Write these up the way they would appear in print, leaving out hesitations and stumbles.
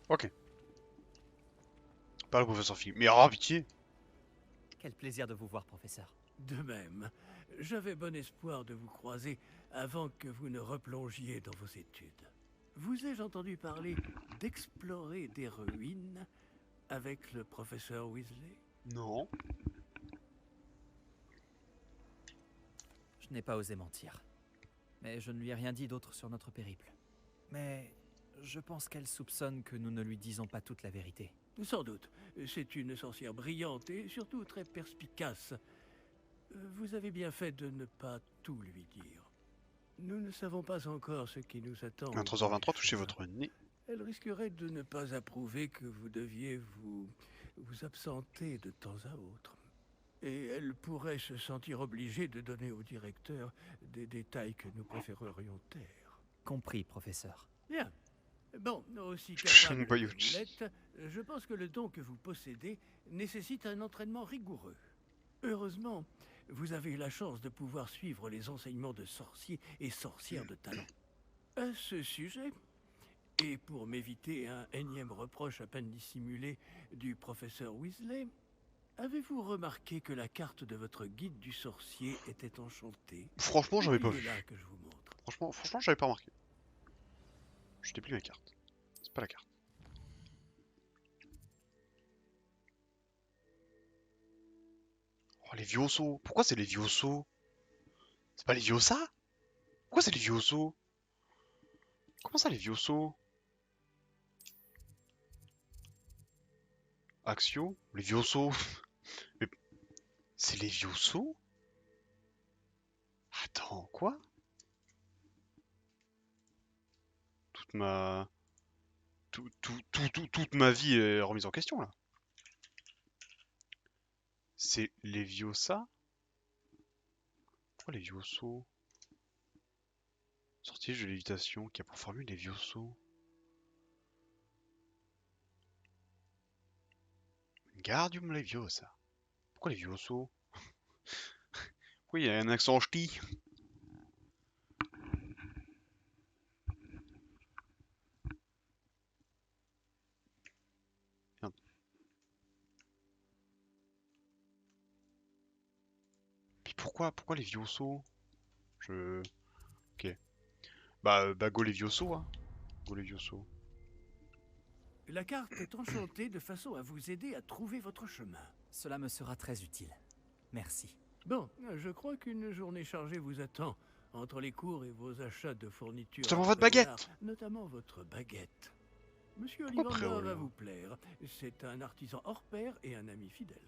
Ok. Pas le professeur Philippe. Mais oh, pitié. Quel plaisir de vous voir, professeur. De même, j'avais bon espoir de vous croiser avant que vous ne replongiez dans vos études. Vous ai-je entendu parler d'explorer des ruines avec le professeur Weasley? Non. Je n'ai pas osé mentir. Mais je ne lui ai rien dit d'autre sur notre périple. Mais je pense qu'elle soupçonne que nous ne lui disons pas toute la vérité. Sans doute. C'est une sorcière brillante et surtout très perspicace. Vous avez bien fait de ne pas tout lui dire. Nous ne savons pas encore ce qui nous attend. 23h23, touchez votre nez. Elle risquerait de ne pas approuver que vous deviez vous absenter de temps à autre. Et elle pourrait se sentir obligée de donner au directeur des détails que nous préférerions taire. Compris, professeur. Bien. Bon, aussi Touché capable une que paillouche. vous l'êtes, je pense que le don que vous possédez nécessite un entraînement rigoureux. Heureusement, vous avez eu la chance de pouvoir suivre les enseignements de sorciers et sorcières de talent. À ce sujet, et pour m'éviter un énième reproche à peine dissimulé du professeur Weasley, avez-vous remarqué que la carte de votre guide du sorcier était enchantée? Franchement, j'avais pas vu. Là que je vous montre. Franchement, j'avais pas remarqué. Je déplie ma carte. C'est pas la carte. Oh, les Vioso. Pourquoi c'est les Vioso? C'est pas les Viosa? Pourquoi c'est les Vioso? Comment ça, les Vioso? Axio? Les Vioso? Mais c'est les Vioso? Attends, quoi? Toute ma... toute ma vie est remise en question, là. C'est les Viosa? Pourquoi les Vioso? Sortilège de lévitation qui a pour formule les Vioso. Wingardium Leviosa. Pourquoi les Vioso? Pourquoi il y a un accent ch'ti? Merde. Puis pourquoi les Vioso? Je... Ok. Bah go les Vioso, hein. Go les Vioso. La carte est enchantée de façon à vous aider à trouver votre chemin. Cela me sera très utile. Merci. Bon, je crois qu'une journée chargée vous attend, entre les cours et vos achats de fournitures. Notamment à votre Préolard, baguette. Notamment votre baguette. Monsieur Pourquoi Ollivander va Préolard vous plaire. C'est un artisan hors pair et un ami fidèle.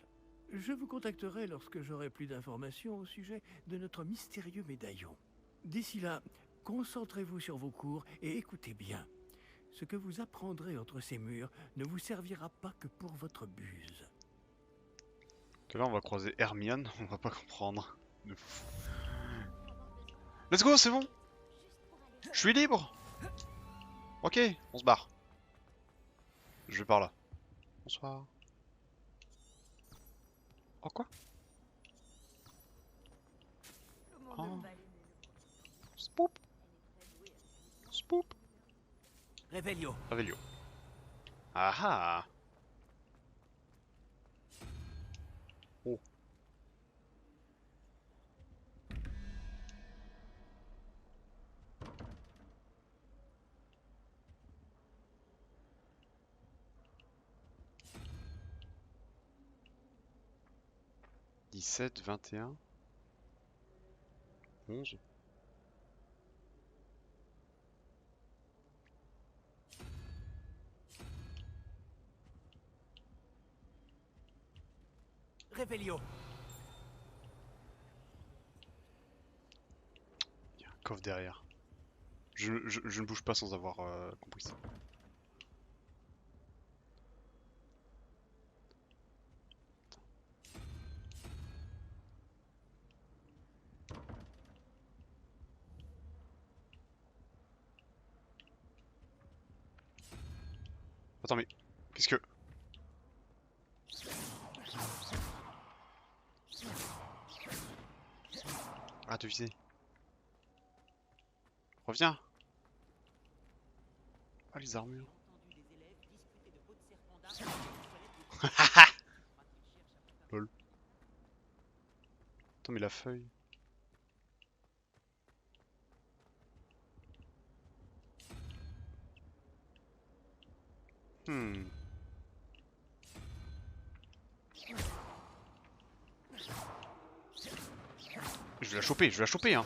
Je vous contacterai lorsque j'aurai plus d'informations au sujet de notre mystérieux médaillon. D'ici là, concentrez-vous sur vos cours et écoutez bien. Ce que vous apprendrez entre ces murs ne vous servira pas que pour votre buse. Tout à l'heure on va croiser Hermione, on va pas comprendre. De fou. Let's go, c'est bon. Je suis libre. Ok, on se barre. Je vais par là. Bonsoir. Oh quoi? Oh. Spoop. Spoop. Réveillio. Revelio. Ah ah. Oh. « 17, 21... 11... Réveillio. Il y a un coffre derrière. Je ne bouge pas sans avoir compris ça. Attends mais... Qu'est-ce que... Ah, de viser. Reviens. Ah, les armures. Lol. Attends, mais la feuille. Hmm. Je vais la choper, hein.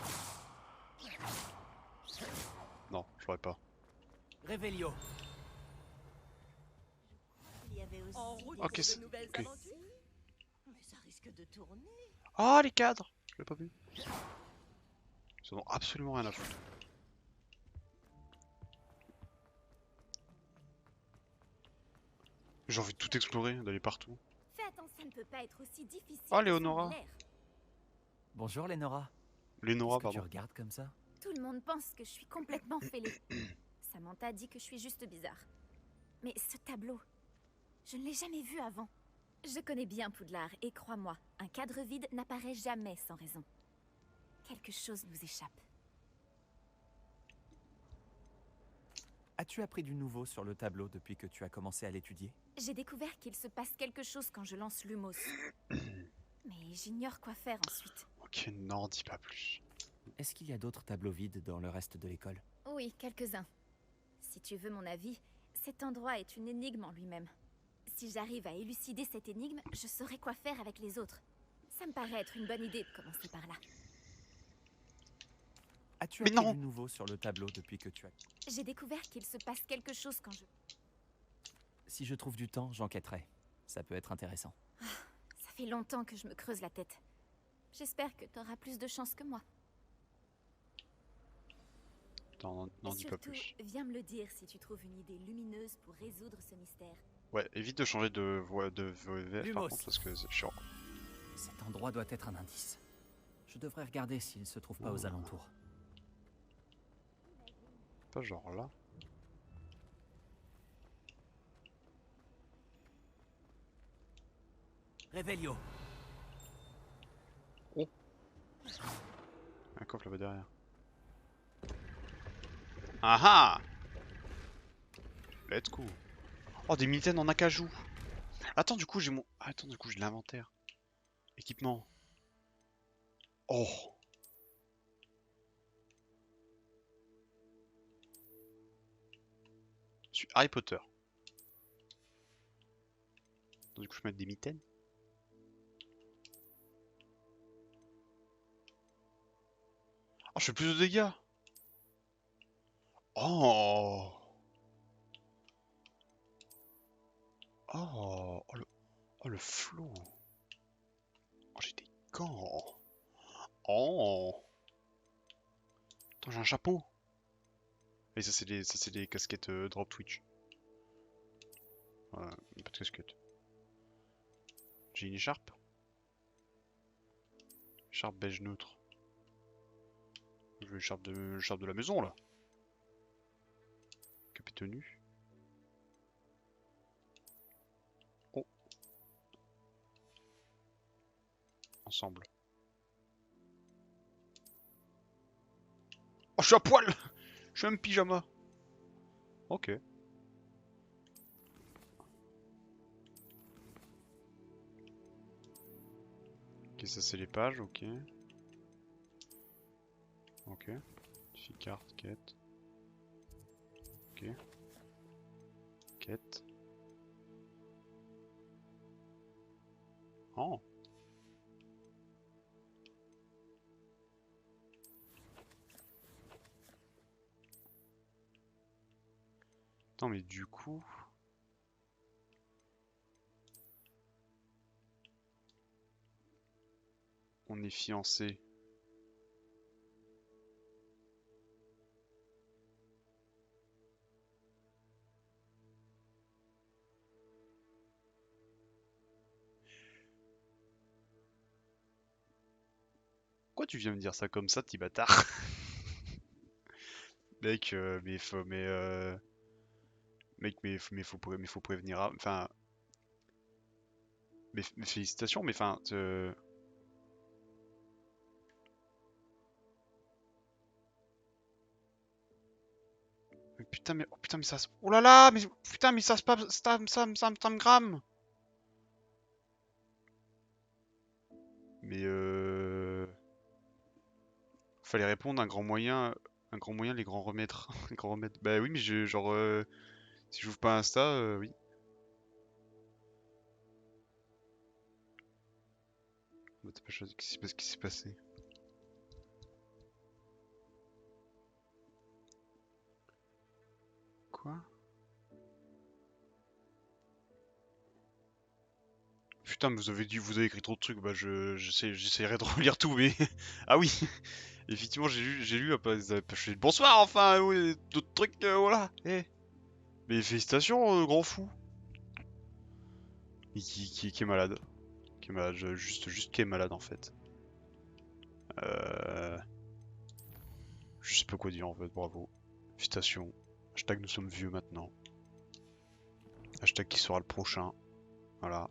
Non, je l'aurais pas. Revelio. Il y avait aussi Ok, des c'est... nouvelles ok. aventures. Mais ça risque de tourner. Ah, les cadres! Je l'ai pas vu. Ils en ont absolument rien à foutre. J'ai envie de tout explorer, d'aller partout. Fais attention, ça ne peut pas être aussi difficile. Ah, que ça Léonora. en a l'air. Bonjour, Lénora. Lénora, Qu'est-ce que tu pardon. regardes comme ça? Tout le monde pense que je suis complètement fêlée. Samantha dit que je suis juste bizarre. Mais ce tableau, je ne l'ai jamais vu avant. Je connais bien Poudlard et crois-moi, un cadre vide n'apparaît jamais sans raison. Quelque chose nous échappe. As-tu appris du nouveau sur le tableau depuis que tu as commencé à l'étudier? J'ai découvert qu'il se passe quelque chose quand je lance l'humos. Mais j'ignore quoi faire ensuite. Ok, n'en dis pas plus. Est-ce qu'il y a d'autres tableaux vides dans le reste de l'école? Oui, quelques-uns. Si tu veux mon avis, cet endroit est une énigme en lui-même. Si j'arrive à élucider cette énigme, je saurai quoi faire avec les autres. Ça me paraît être une bonne idée de commencer par là. As-tu Mais appris non! du nouveau sur le tableau depuis que tu as... J'ai découvert qu'il se passe quelque chose quand je... Si je trouve du temps, j'enquêterai. Ça peut être intéressant. Ça fait longtemps que je me creuse la tête. J'espère que t'auras plus de chance que moi. Attends, n'en dis pas Surtout, plus. viens me le dire si tu trouves une idée lumineuse pour résoudre ce mystère. Ouais, évite de changer de voix de VF par Lumos. contre parce que c'est chiant. Cet endroit doit être un indice. Je devrais regarder s'il ne se trouve pas aux alentours. Pas genre là. Revelio. Un coffre là-bas derrière. Ah ah! Let's go. Oh, des mitaines en acajou. Attends, du coup, j'ai mon... Attends, du coup, j'ai l'inventaire. Équipement. Oh! Je suis Harry Potter. Du coup, je peux mettre des mitaines. Oh, je fais plus de dégâts. Oh! Oh, le flow. Oh, j'ai des gants. Oh! Attends, j'ai un chapeau. Et ça, c'est des casquettes drop Twitch. Voilà, pas de casquette. J'ai une écharpe. Écharpe beige neutre. Je veux l'écharpe de la maison là. Capé tenue. Oh. Ensemble. Oh, je suis à poil! Je suis un pyjama. Ok. Ok, ça c'est les pages, ok. Ok. Défi carte, quête. Ok. Quête. Oh. Attends, mais du coup... On est fiancés. Pourquoi tu viens me dire ça comme ça, petit bâtard? Mec, mec, mais faut prévenir. Enfin, mais félicitations, mais enfin, putain, mais... Oh putain, mais ça se... Oh là là, mais... Putain, mais ça se passe... Ça me grame. Mais fallait répondre, un grand moyen... Un grand moyen, les grands remèdes. Les grands remèdes. Bah oui, mais genre... Si j'ouvre pas Insta, oui. Bah, t'as pas choisi, qu'est-ce qui s'est passé? Quoi? Putain, mais vous avez écrit trop de trucs, bah j'essaierai de relire tout, mais... Ah oui. Effectivement, j'ai lu, ils avaient pas fait bonsoir, enfin, oui, d'autres trucs, voilà. Eh. Mais félicitations, grand fou. Et qui est malade. Qui est malade, juste qui est malade en fait. Euh... Je sais pas quoi dire en fait, bravo. Félicitations. Hashtag nous sommes vieux maintenant. Hashtag qui sera le prochain. Voilà.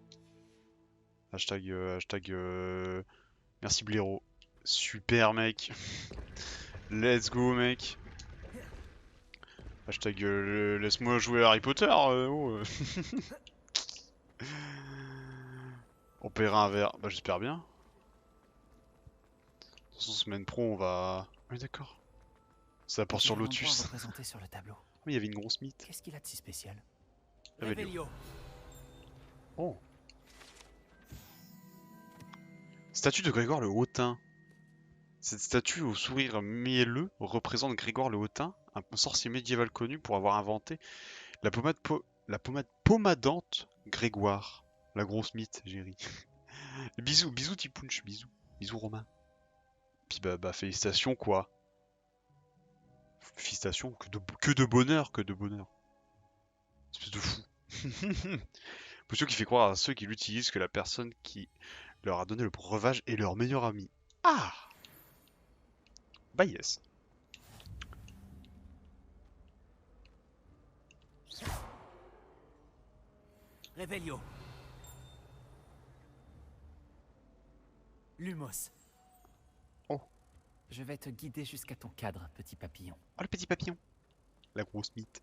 Hashtag merci Blaireau. Super mec. Let's go mec. Hashtag laisse-moi jouer à Harry Potter. Oh. On paiera un verre. Bah j'espère bien. De toute façon semaine pro on va... Oui d'accord. Ça porte sur Lotus. représenté sur le tableau. Oui, il y avait une grosse mythe. Qu'est-ce qu'il a de si spécial? Revelio. Oh. Statue de Grégoire le Hautain. Cette statue au sourire mielleux représente Grégoire le Hautain, un sorcier médiéval connu pour avoir inventé la pommade pommadante Grégoire. La grosse mythe, j'ai ri. Bisous, bisous Tipunch, bisous. Bisous Romain. Puis bah félicitations quoi. Félicitations, que de bonheur, que de bonheur. Espèce de fou. Plutôt qui fait croire à ceux qui l'utilisent que la personne qui leur a donné le breuvage est leur meilleur ami. Ah! Bah yes. Revelio. Lumos. Oh. Je vais te guider jusqu'à ton cadre, petit papillon. Oh le petit papillon. La grosse mythe.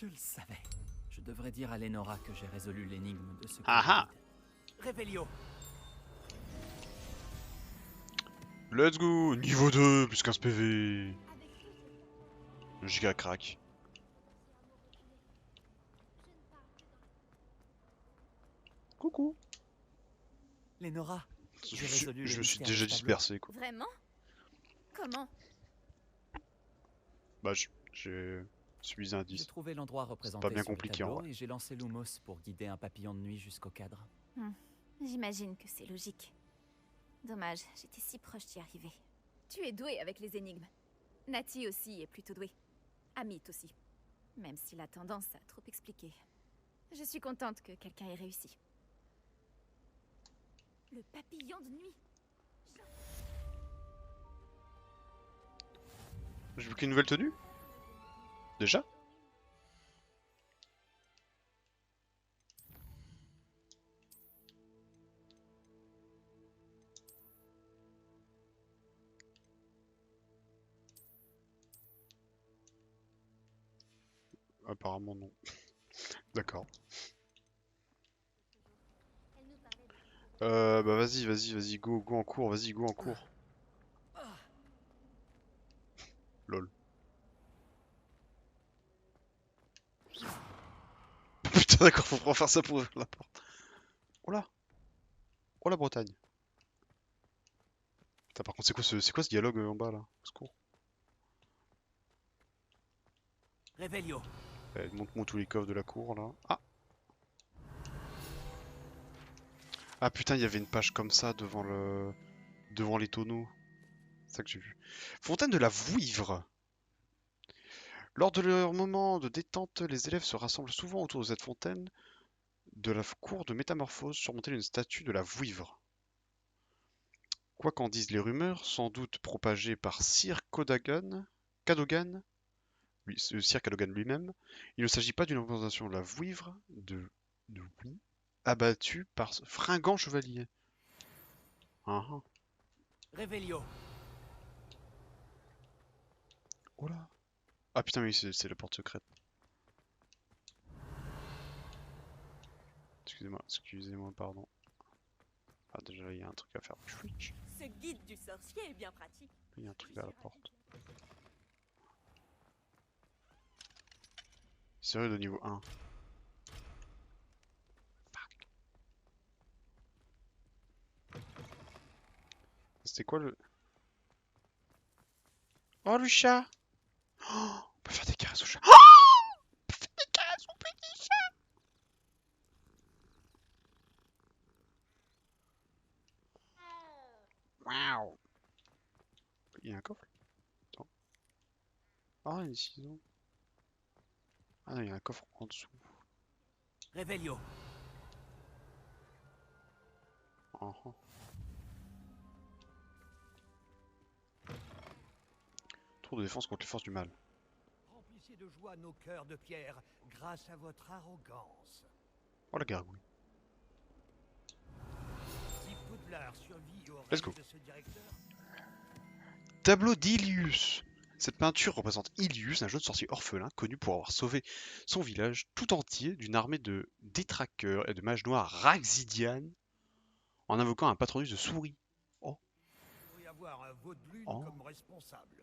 Je le savais. Je devrais dire à Lenora que j'ai résolu l'énigme de ce Ah ah. Revelio. Let's go. Niveau 2, plus 15 PV. Giga crack. Coucou. Lenora. Je me suis déjà dispersé quoi. Vraiment? Comment? Bah je suis J'ai indice. trouvé l'endroit représenté pas bien sur le compliqué, en tableau vrai. et j'ai lancé Lumos pour guider un papillon de nuit jusqu'au cadre. J'imagine que c'est logique. Dommage, j'étais si proche d'y arriver. Tu es doué avec les énigmes. Nati aussi est plutôt douée. Amit aussi. Même s'il a tendance à trop expliquer. Je suis contente que quelqu'un ait réussi. Le papillon de nuit. J'ai vu qu'une nouvelle tenue? Déjà? Apparemment non. D'accord. Bah vas-y, go en cours, vas-y, go en cours. Lol. Putain d'accord, faut vraiment faire ça pour ouvrir la porte. Oh là. Oh la Bretagne. Putain par contre c'est quoi ce dialogue en bas là? Au secours. Revelio. Montre-moi tous les coffres de la cour là. Ah. Ah putain il y avait une page comme ça devant les tonneaux. C'est ça que j'ai vu. Fontaine de la Vouivre. Lors de leur moment de détente, les élèves se rassemblent souvent autour de cette fontaine de la cour de métamorphose surmontée d'une statue de la Vouivre. Quoi qu'en disent les rumeurs, sans doute propagées par Sir Cadogan, Sir Cadogan lui-même, il ne s'agit pas d'une représentation de la Vouivre, de oui, abattu par ce fringant chevalier. Ah, ah. Réveillon. Oh là. Ah putain, oui, c'est la porte secrète. Excusez-moi, pardon. Ah, déjà, il y a un truc à faire. Chouic. Ce guide du sorcier est bien pratique. Il y a un truc à la porte. Sérieux de niveau 1. C'était quoi le... Oh, le chat! Oh, on peut faire des caresses au chat. Oh, on peut faire des caresses au petit chat! Waouh! Il y a un coffre? Attends. Ah, il y a des ciseaux. Ah non, il y a un coffre en dessous. Réveillon. Oh, oh. Tour de défense contre les forces du mal. Remplissez de joie nos cœurs de pierre grâce à votre arrogance. Oh, la gargouille. Si Poudlard survit au Let's règne go. de ce directeur, Tableau d'Ilius. Cette peinture représente Ilius, un jeune sorcier orphelin connu pour avoir sauvé son village tout entier d'une armée de détraqueurs et de mages noirs Raxidian en invoquant un patronus de souris. il pourrait y avoir un Vaudelune Oh. comme responsable.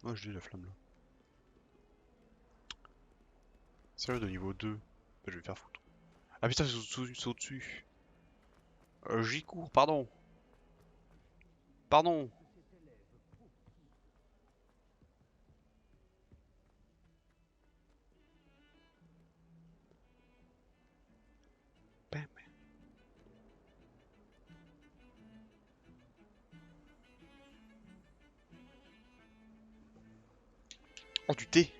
Oh, j'ai la flamme là. Sérieux de niveau 2. Bah, je vais me faire foutre. Ah putain, c'est au-dessus. J'y cours, pardon. Pardon. Bam. Oh, du thé.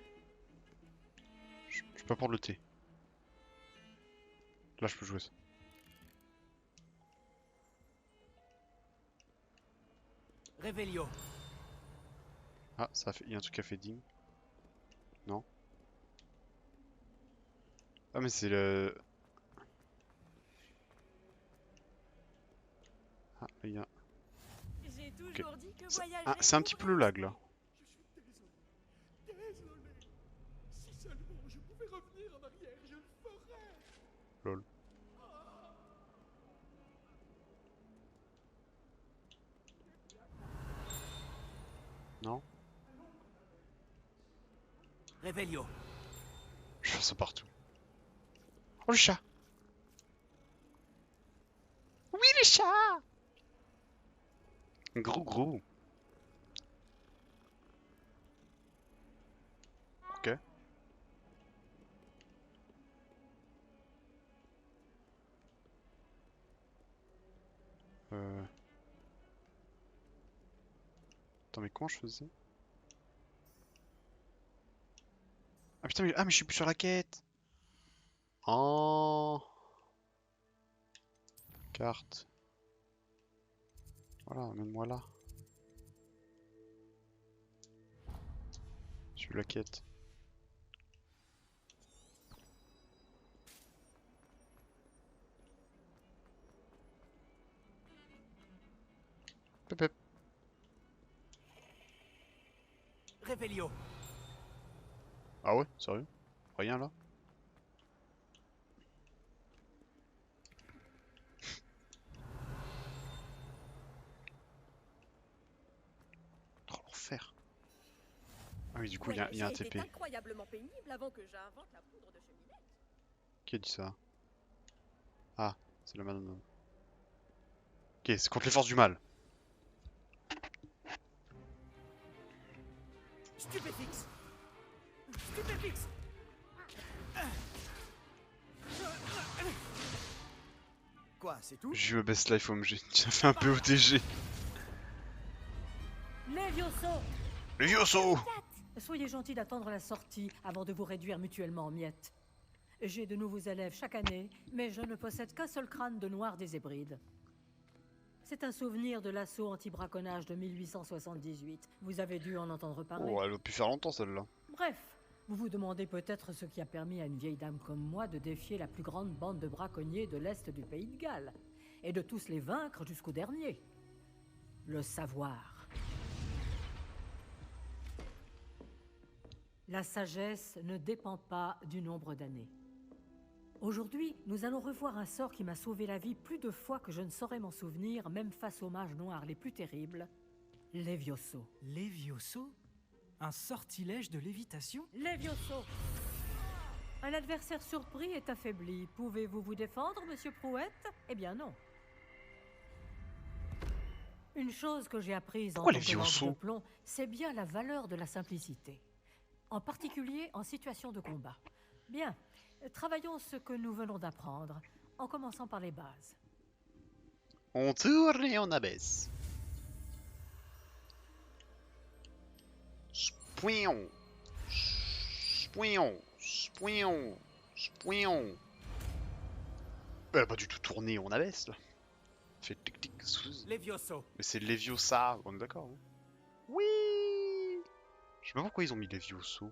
Je peux pas prendre le thé. Là, je peux jouer ça. Réveillon. Ah, ça fait... il y a un truc qui a fait ding. Non. Ah, mais c'est le... Ah, il y a... J'ai toujours dit que voyager. Ah, c'est un petit peu le lag là. Désolé. Si seulement je pouvais revenir en arrière, je le ferais. Lol. Non. Réveillon. Je fais ça partout. Oh, le chat. Oui, le chat. Gros. Ok. Attends, mais comment je faisais? Ah putain, mais je suis plus sur la quête. Oh. Carte. Voilà, amène-moi là. Suis la quête. Pep. Réveillon. Ah ouais, sérieux? Rien là? Oh, l'enfer. Ah oui, du coup, il y a un Voyager TP. était incroyablement pénible avant que j'invente la poudre de cheminette. Qui a dit ça? Ah, c'est la madame. Ok, c'est contre les forces du mal. Stupéfix. Stupéfix. Quoi, c'est tout? J'ai eu ma best life OMG. J'ai fait un peu OTG. Levioso, Le Yoso! soyez gentil d'attendre la sortie avant de vous réduire mutuellement en miettes. J'ai de nouveaux élèves chaque année, mais je ne possède qu'un seul crâne de noir des Hébrides. C'est un souvenir de l'assaut anti-braconnage de 1878. Vous avez dû en entendre parler. Oh, elle a pu faire longtemps celle-là. Bref, Vous vous demandez peut-être ce qui a permis à une vieille dame comme moi de défier la plus grande bande de braconniers de l'Est du pays de Galles, et de tous les vaincre jusqu'au dernier. Le savoir. La sagesse ne dépend pas du nombre d'années. Aujourd'hui, nous allons revoir un sort qui m'a sauvé la vie plus de fois que je ne saurais m'en souvenir, même face aux mages noirs les plus terribles, Levioso. Levioso? Un sortilège de lévitation? Levioso! Un adversaire surpris est affaibli. Pouvez-vous vous défendre, monsieur Prouette? Eh bien non. Une chose que j'ai apprise en Pourquoi tant que Levioso? lance de plomb, c'est bien la valeur de la simplicité. En particulier en situation de combat. Bien, travaillons ce que nous venons d'apprendre, en commençant par les bases. On tourne et on abaisse. Spouillon. Spouillon. Spouillon. Spouillon. Elle a pas du tout tourné, on abaisse là. Fait tic tic. Levioso. Mais c'est Leviosa, on est d'accord. Hein. Oui. Je sais pas pourquoi ils ont mis Levioso.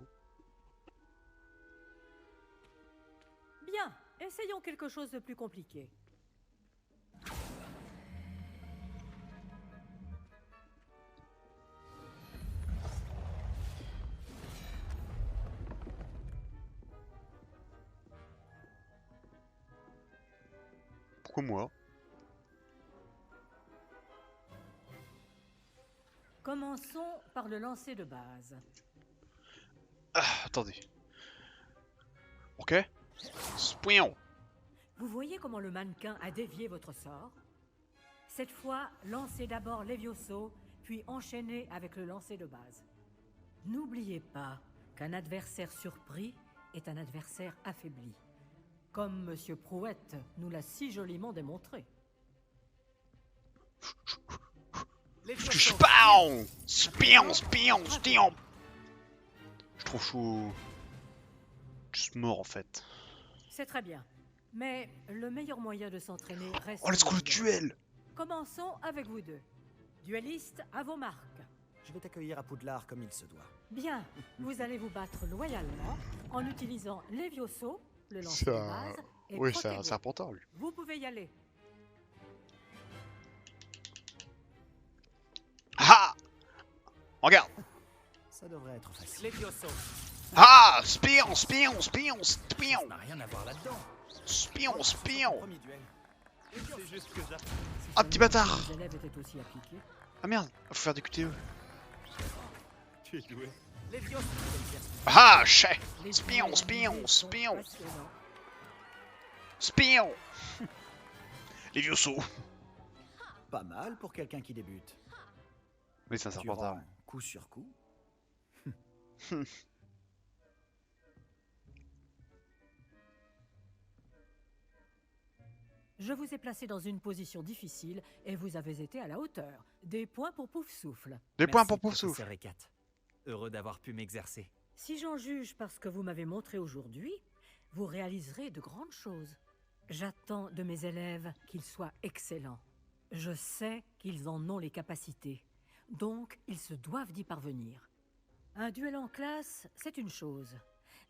Bien, essayons quelque chose de plus compliqué. Pourquoi moi? Commençons par le lancer de base. Ah, attendez. Ok. Spouillon. Vous voyez comment le mannequin a dévié votre sort? Cette fois, lancez d'abord Levioso, puis enchaînez avec le lancer de base. N'oubliez pas qu'un adversaire surpris est un adversaire affaibli. Comme Monsieur Prouette nous l'a si joliment démontré. Spawn. Spion, spion, spion. Je trouve chaud. Juste mort en fait. C'est très bien. Mais le meilleur moyen de s'entraîner reste... Oh, let's go le duel. Commençons avec vous deux. Duellistes, à vos marques. Je vais t'accueillir à Poudlard comme il se doit. Bien, vous allez vous battre loyalement en utilisant Levioso, le lancer de base, et Oui, c'est Protego. un serpentin lui. Vous pouvez y aller. Ah. Regarde. Ça devrait être facile. Levioso. Ah. Spion, spion, spion, spion. Ça n'a rien à voir là-dedans. Spion, spion. Premier duel. C'est juste que j'apprends. Si Ah, petit seulement bâtard. Les élèves étaient aussi appliqués. Ah merde, faut faire des QTE. Tu es doué. Levioso. Ah, chais. Les Spion, duels spion, animés sont spion. passionnants. Spion. Les vieux sauts. Pas mal pour quelqu'un qui débute. Oui, c'est un Tu serpentin. rends coup sur coup. Je vous ai placé dans une position difficile et vous avez été à la hauteur. Des points pour Pouf Souffle. Des points Merci, pour Pouf Souffle. professeur Ecat. Heureux d'avoir pu m'exercer. Si j'en juge par ce que vous m'avez montré aujourd'hui, vous réaliserez de grandes choses. J'attends de mes élèves qu'ils soient excellents. Je sais qu'ils en ont les capacités, donc ils se doivent d'y parvenir. Un duel en classe, c'est une chose,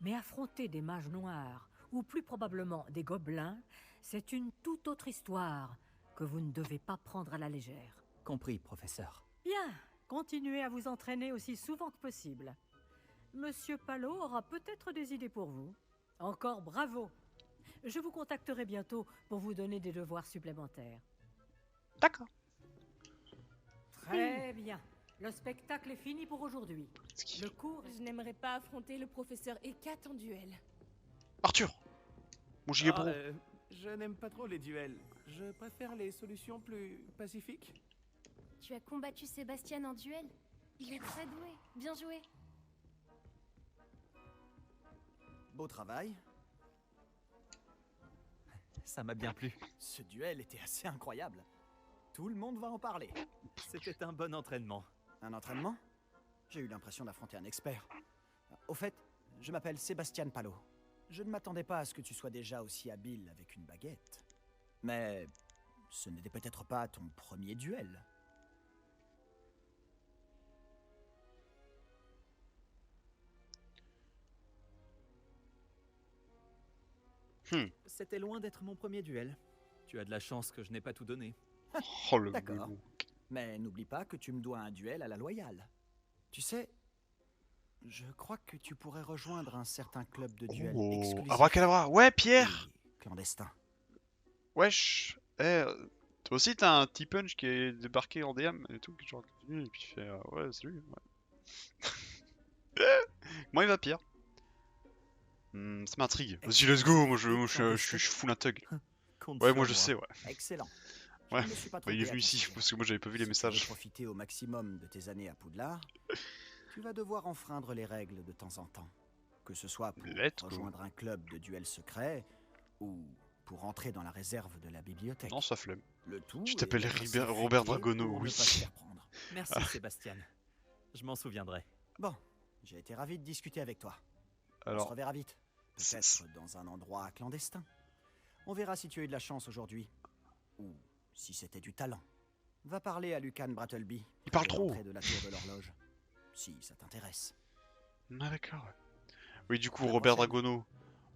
mais affronter des mages noirs, ou plus probablement des gobelins, c'est une toute autre histoire que vous ne devez pas prendre à la légère. Compris, professeur. Bien, continuez à vous entraîner aussi souvent que possible. Monsieur Palot aura peut-être des idées pour vous. Encore bravo. Je vous contacterai bientôt pour vous donner des devoirs supplémentaires. D'accord. Très bien. Le spectacle est fini pour aujourd'hui. Le cours est... Je n'aimerais pas affronter le professeur Ecat en duel. Arthur. Mon giga pro. Je n'aime pas trop les duels. Je préfère les solutions plus pacifiques. Tu as combattu Sébastien en duel? Il est très doué. Bien joué. Beau travail. Ça m'a bien plu. Ce duel était assez incroyable. Tout le monde va en parler. C'était un bon entraînement. Un entraînement? J'ai eu l'impression d'affronter un expert. Au fait, je m'appelle Sébastien Palot. Je ne m'attendais pas à ce que tu sois déjà aussi habile avec une baguette. Mais ce n'était peut-être pas ton premier duel. C'était loin d'être mon premier duel. Tu as de la chance que je n'ai pas tout donné. Oh le D'accord. boulot. Mais n'oublie pas que tu me dois un duel à la loyale. Tu sais, je crois que tu pourrais rejoindre un certain club de duel Oh, exclusif abracadabra. Ouais, Pierre. et clandestin. Wesh. Toi aussi t'as un T-Punch qui est débarqué en DM et tout, genre, et puis tu fais ouais, salut. Ouais. Moi il va Pierre. Ça m'intrigue. Vas-y, let's go. Moi je suis full un thug. Compte Ouais, sur moi je sais, ouais. Excellent. Ouais. Je ne me suis pas Bah, il est trompé à venu ici considérer. parce que moi j'avais pas vu les Si tu veux messages. profiter au maximum de tes années à Poudlard, tu vas devoir enfreindre les règles de temps en temps. Que ce soit pour Let's go. rejoindre un club de duel secret ou pour entrer dans la réserve de la bibliothèque. Non, ça flemme. Le tout Tu est t'appelles d'être assez Robert affûté Dragono, pour ne oui. pas se faire prendre. Merci Sébastien. Je m'en souviendrai. Bon, j'ai été ravi de discuter avec toi. On se Alors, reverra vite. c'est- Peut-être dans un endroit clandestin. On verra si tu as eu de la chance aujourd'hui. Ou si c'était du talent. Va parler à Lucan Brattleby. Il parle près de trop. l'entrée de la tour de l'horloge. Si ça t'intéresse. ah, d'accord. Ouais. Oui, du coup, À la Robert prochaine. Dragono.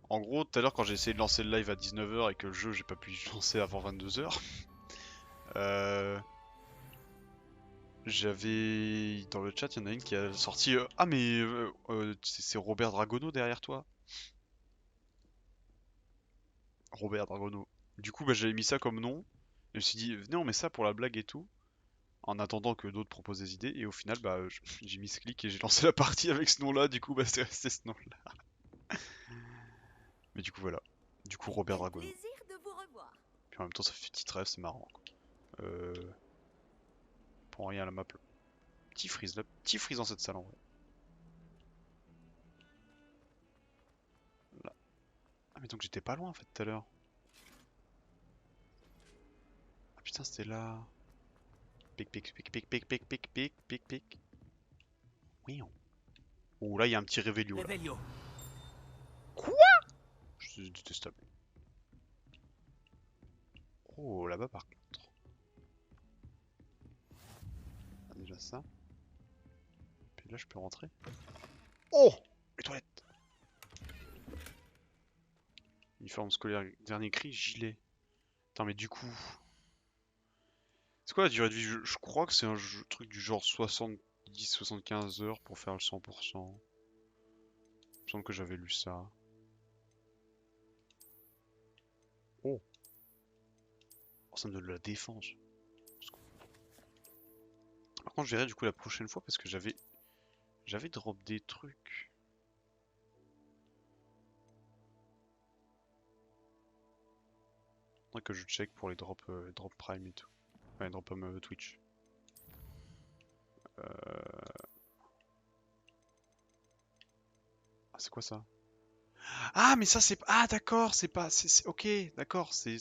En gros, tout à l'heure, quand j'ai essayé de lancer le live à 19h et que le jeu, j'ai pas pu le lancer avant 22h, j'avais. Dans le chat, il y en a une qui a sorti ah, mais c'est Robert Dragono derrière toi. Robert Dragono. Du coup, bah, j'avais mis ça comme nom. Et je me suis dit, venez, on met ça pour la blague et tout. En attendant que d'autres proposent des idées. Et au final, bah, j'ai mis ce clic et j'ai lancé la partie avec ce nom-là. Du coup, bah, c'est resté ce nom-là. Mais du coup, voilà. Du coup, Robert Quel Dragono. plaisir de vous revoir. Puis en même temps, ça fait petit rêve, c'est marrant. Quoi. Pour rien à la map. Là. Petit freeze, là. Petit freeze dans cette salle en vrai. Là. Ah, mais donc j'étais pas loin en fait tout à l'heure. Ah putain, c'était là. Pic, pic, pic, pic, pic, pic, pic, pic, pic, pic. Oui. Oh, là, il y a un petit réveillon. Là. Revelio. C'est détestable. Oh, là-bas par contre. Ah, déjà ça. Puis là, je peux rentrer. Oh! Les toilettes! Uniforme scolaire, dernier cri, gilet. Attends, mais du coup. C'est quoi la durée de vie? Je crois que c'est un truc du genre 70-75 heures pour faire le 100%. Il me semble que j'avais lu ça. Oh! Oh, ça me donne de la défense. Par contre, je verrai du coup la prochaine fois parce que j'avais drop des trucs. Faudrait que je check pour les drop Prime et tout. Ouais, drop Twitch. Ah, c'est quoi ça? Ah, mais ça c'est... Ah, d'accord, c'est pas... Ok, d'accord, c'est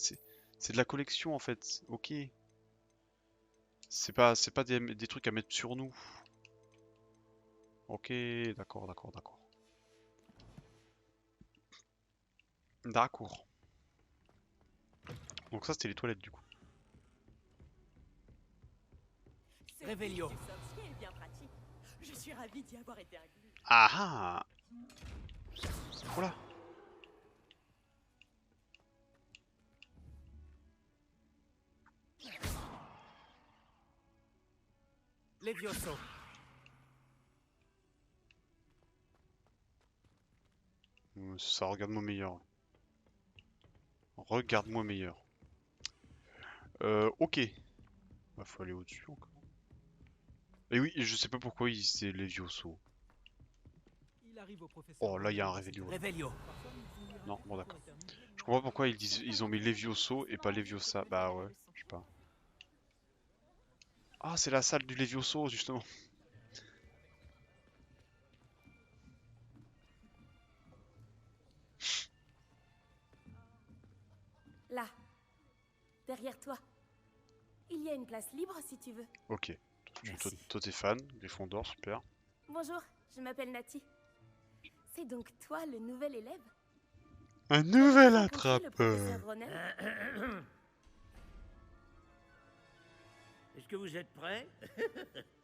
de la collection en fait. Ok. C'est pas des trucs à mettre sur nous. Ok, d'accord, d'accord, d'accord. D'accord. Donc ça c'était les toilettes du coup. Revelio. sorcier est bien pratique. Je suis ravie d'y avoir été inclus. Ah ah! C'est quoi là? Levioso. Ça, regarde-moi meilleur. Regarde-moi meilleur. Ok. Bah, faut aller au-dessus encore. Et oui, je sais pas pourquoi c'est Levioso. Il arrive au professeur. Oh, là, il y a un Revelio. Revelio. Non, bon, d'accord. Je comprends pas pourquoi ils ont mis Levioso et pas Leviosa. Bah ouais, je sais pas. Ah, c'est la salle du Levioso, justement. Là, derrière toi. Il y a une place libre si tu veux. Ok. Merci. Toi, t'es fan, Gryffondor, super. Bonjour, je m'appelle Nati. C'est donc toi le nouvel élève? Un nouvel Rencontré le attrapeur. professeur Ronen? Est-ce que vous êtes prêts?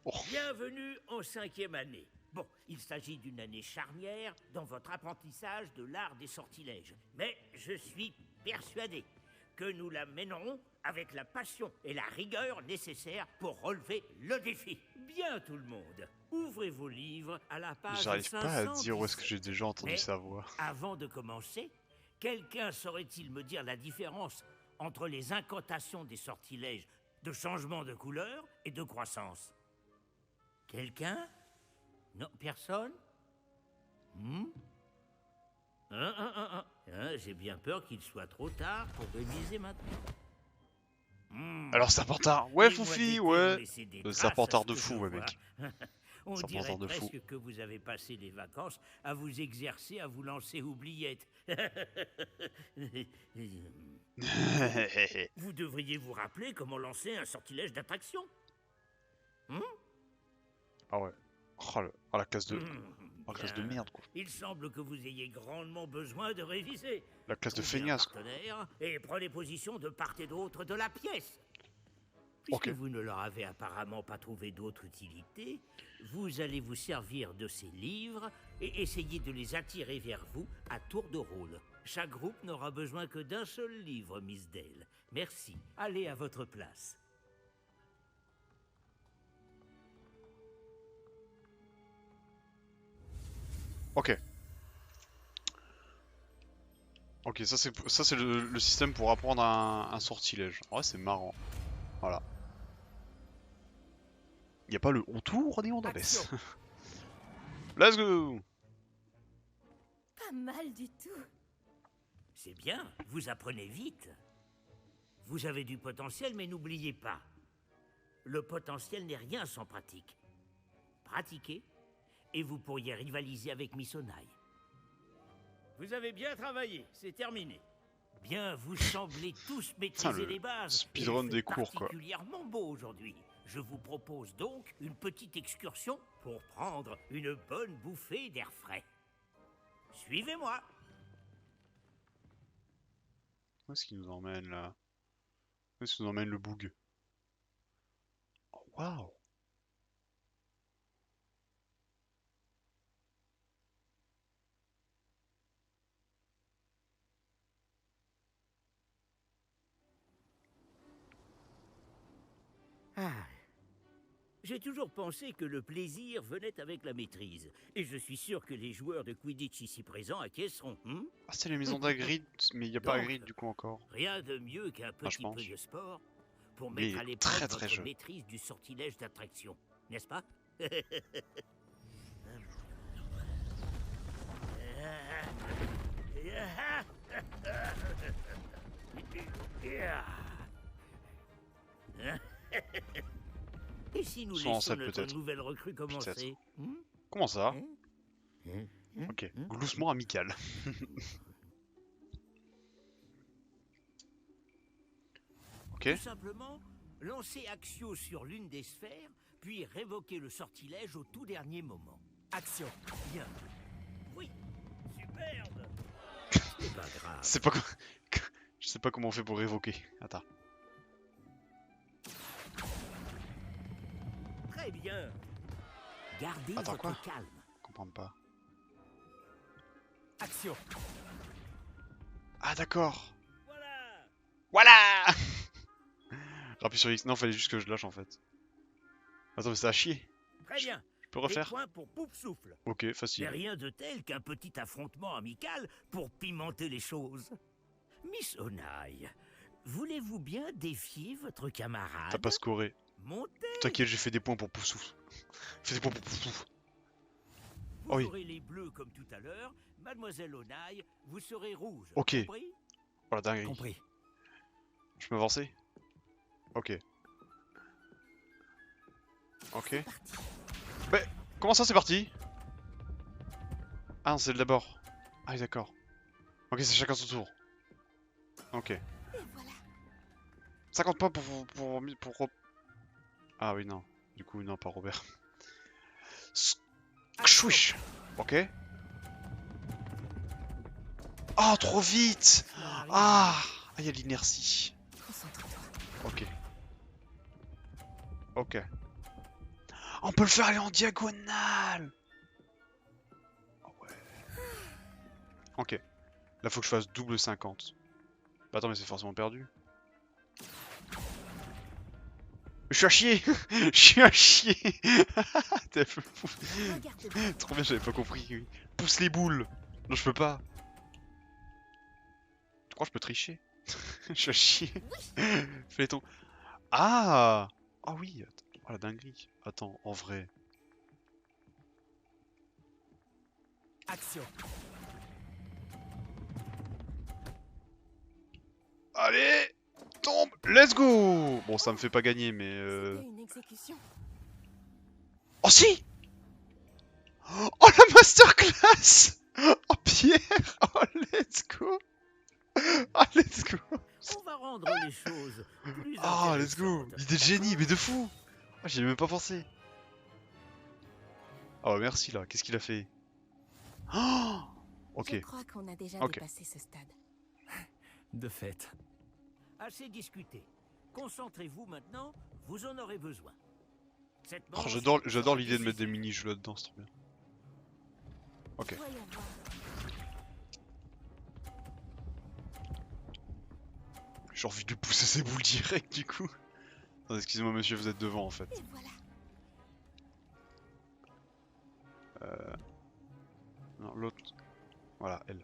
Oh. Bienvenue en 5e année. Bon, il s'agit d'une année charnière dans votre apprentissage de l'art des sortilèges. Mais je suis persuadé que nous la mènerons avec la passion et la rigueur nécessaires pour relever le défi. Bien tout le monde, ouvrez vos livres à la page 517. J'arrive pas à dire où est-ce que j'ai déjà entendu Mais sa voix. avant de commencer, quelqu'un saurait-il me dire la différence entre les incantations des sortilèges de changement de couleur et de croissance? Quelqu'un? Non, personne? J'ai bien peur qu'il soit trop tard pour réviser maintenant. Alors Serpentard, ouais Les mois Foufi, d'été ont ouais. laissé des Le traces Serpentard à ce de que fou, je ouais vois. mec. On Serpentard dirait de fou. presque que vous avez passé les vacances à vous exercer à vous lancer oubliettes. Vous devriez vous rappeler comment lancer un sortilège d'attraction. Ah ouais. Oh, la classe de... la classe de Bien. merde quoi. Il semble que vous ayez grandement besoin de réviser. La classe de Trouvez un feignasse quoi. partenaire et prenez position de part et d'autre de la pièce. Puisque Ok. vous ne leur avez apparemment pas trouvé d'autre utilité, vous allez vous servir de ces livres et essayer de les attirer vers vous à tour de rôle. Chaque groupe n'aura besoin que d'un seul livre, Miss Dale. Merci. Allez à votre place. Ok. Ok, ça c'est le système pour apprendre un sortilège. Ouais, c'est marrant. Voilà. Y a pas le on tour des Ondales. Let's go. Pas mal du tout. C'est bien, vous apprenez vite. Vous avez du potentiel, mais n'oubliez pas. Le potentiel n'est rien sans pratique. Pratiquez, et vous pourriez rivaliser avec Miss Onai. Vous avez bien travaillé, c'est terminé. Bien, vous semblez tous maîtriser le les bases. speedrun et il des fait cours, quoi. particulièrement beau aujourd'hui. Je vous propose donc une petite excursion pour prendre une bonne bouffée d'air frais. Suivez-moi. Où est-ce qu'il nous emmène là? Où est-ce qu'il nous emmène le boug? Oh waouh! Ah. J'ai toujours pensé que le plaisir venait avec la maîtrise. Et je suis sûr que les joueurs de Quidditch ici présents acquiesceront. Ah, c'est les maisons d'Hagrid, mais il n'y a pas Donc, Hagrid du coup encore. Rien de mieux qu'un je petit pense. peu de sport pour Mais il mettre à est l'épreuve très, votre très jeune. maîtrise du sortilège d'attraction. N'est-ce pas? Et si nous Sans laissions ancêtre, notre peut-être. nouvelle recrue commencer? Comment ça? Hein? Ok, gloussement amical. Ok. Tout simplement, lancer Axio sur l'une des sphères, puis révoquer le sortilège au tout dernier moment. Action. Bien. Oui, superbe. C'est pas grave. C'est pas je sais pas comment on fait pour révoquer. Attends. Très bien. Gardez Attends, votre quoi? calme. Je comprends pas. Action. Ah d'accord. Voilà. Voilà. Rappuie sur X. Non, fallait juste que je lâche en fait. Attends, mais ça a chier. Très bien. Je peux Des refaire? points pour Pouf Souffle. Ok, Mais facile. rien de tel qu'un petit affrontement amical pour pimenter les choses. Miss Onai, voulez-vous bien défier votre camarade? T'as pas scoré. Montez. T'inquiète, j'ai fait des points pour Poufsouffle. Fais des points pour Poufsouffle. Vous Oh oui. aurez les bleus comme tout à l'heure. Mademoiselle Onai, vous serez rouge. Ok. Compris? Voilà, dingue. Compris. Je peux m'avancer? Ok. Ok. Bah, comment ça c'est parti? Ah non, c'est d'abord. Ah oui, d'accord. Ok, c'est chacun son tour. Ok. Et voilà. 50 points pour... Ah oui, non. Du coup, non, pas Robert. Chouiche. Ok. Oh, trop vite. Ah, il y a l'inertie. Concentre-toi. Ok. Ok. On peut le faire aller en diagonale. Ok. Là, faut que je fasse double 50. Bah, attends, mais c'est forcément perdu. Je suis à chier. Je suis à chier. T'es fou. Regarde bien. Trop bien, j'avais pas compris. Pousse les boules. Non, je peux pas. Tu crois que je peux tricher? Je suis à chier. Fais ton. Ah. Ah oui. Oh la dinguerie. Attends, en vrai. Action. Allez. Tombe. Let's go. Bon, ça me fait pas gagner, mais. C'était une exécution. Oh si. Oh la masterclass. Oh Pierre. Oh let's go. Oh let's go. On va rendre les choses plus Ah let's go. intéressantes. Idée de génie, mais de fou. Ah, j'y ai même pas pensé. Ah ouais, merci là. Qu'est-ce qu'il a fait? Oh. Ok. Je crois qu'on a déjà Ok. dépassé ce stade. De fait. Assez discuté. Concentrez-vous maintenant, vous en aurez besoin. Cette Oh, manche j'adore sera l'idée de mettre des décisive. mini-jeux là-dedans, c'est trop bien. Ok. Voyons voir. J'ai envie de lui pousser ses boules direct du coup. Attendez, excusez-moi monsieur, vous êtes devant en fait. Et voilà. Non, l'autre. Voilà, elle.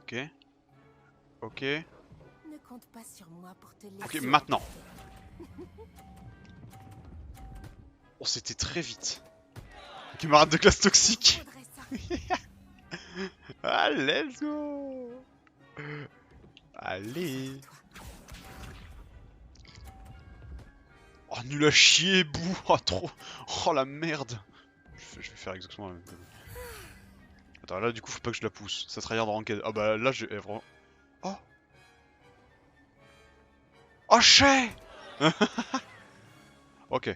Ok. Ok. Ne compte pas sur moi pour te laisser. Ok, maintenant. Oh, c'était très vite. Camarade de classe toxique. Faudrait ça. Ah, let's go. Allez. Oh, nul à chier, bouh. Oh, trop. Oh, la merde. Je vais faire exactement la même chose. Attends, là, du coup, faut pas que je la pousse. Ça tryhard en ranked. Ah, bah là, j'ai vraiment. Oh. Oh, chais. Ok,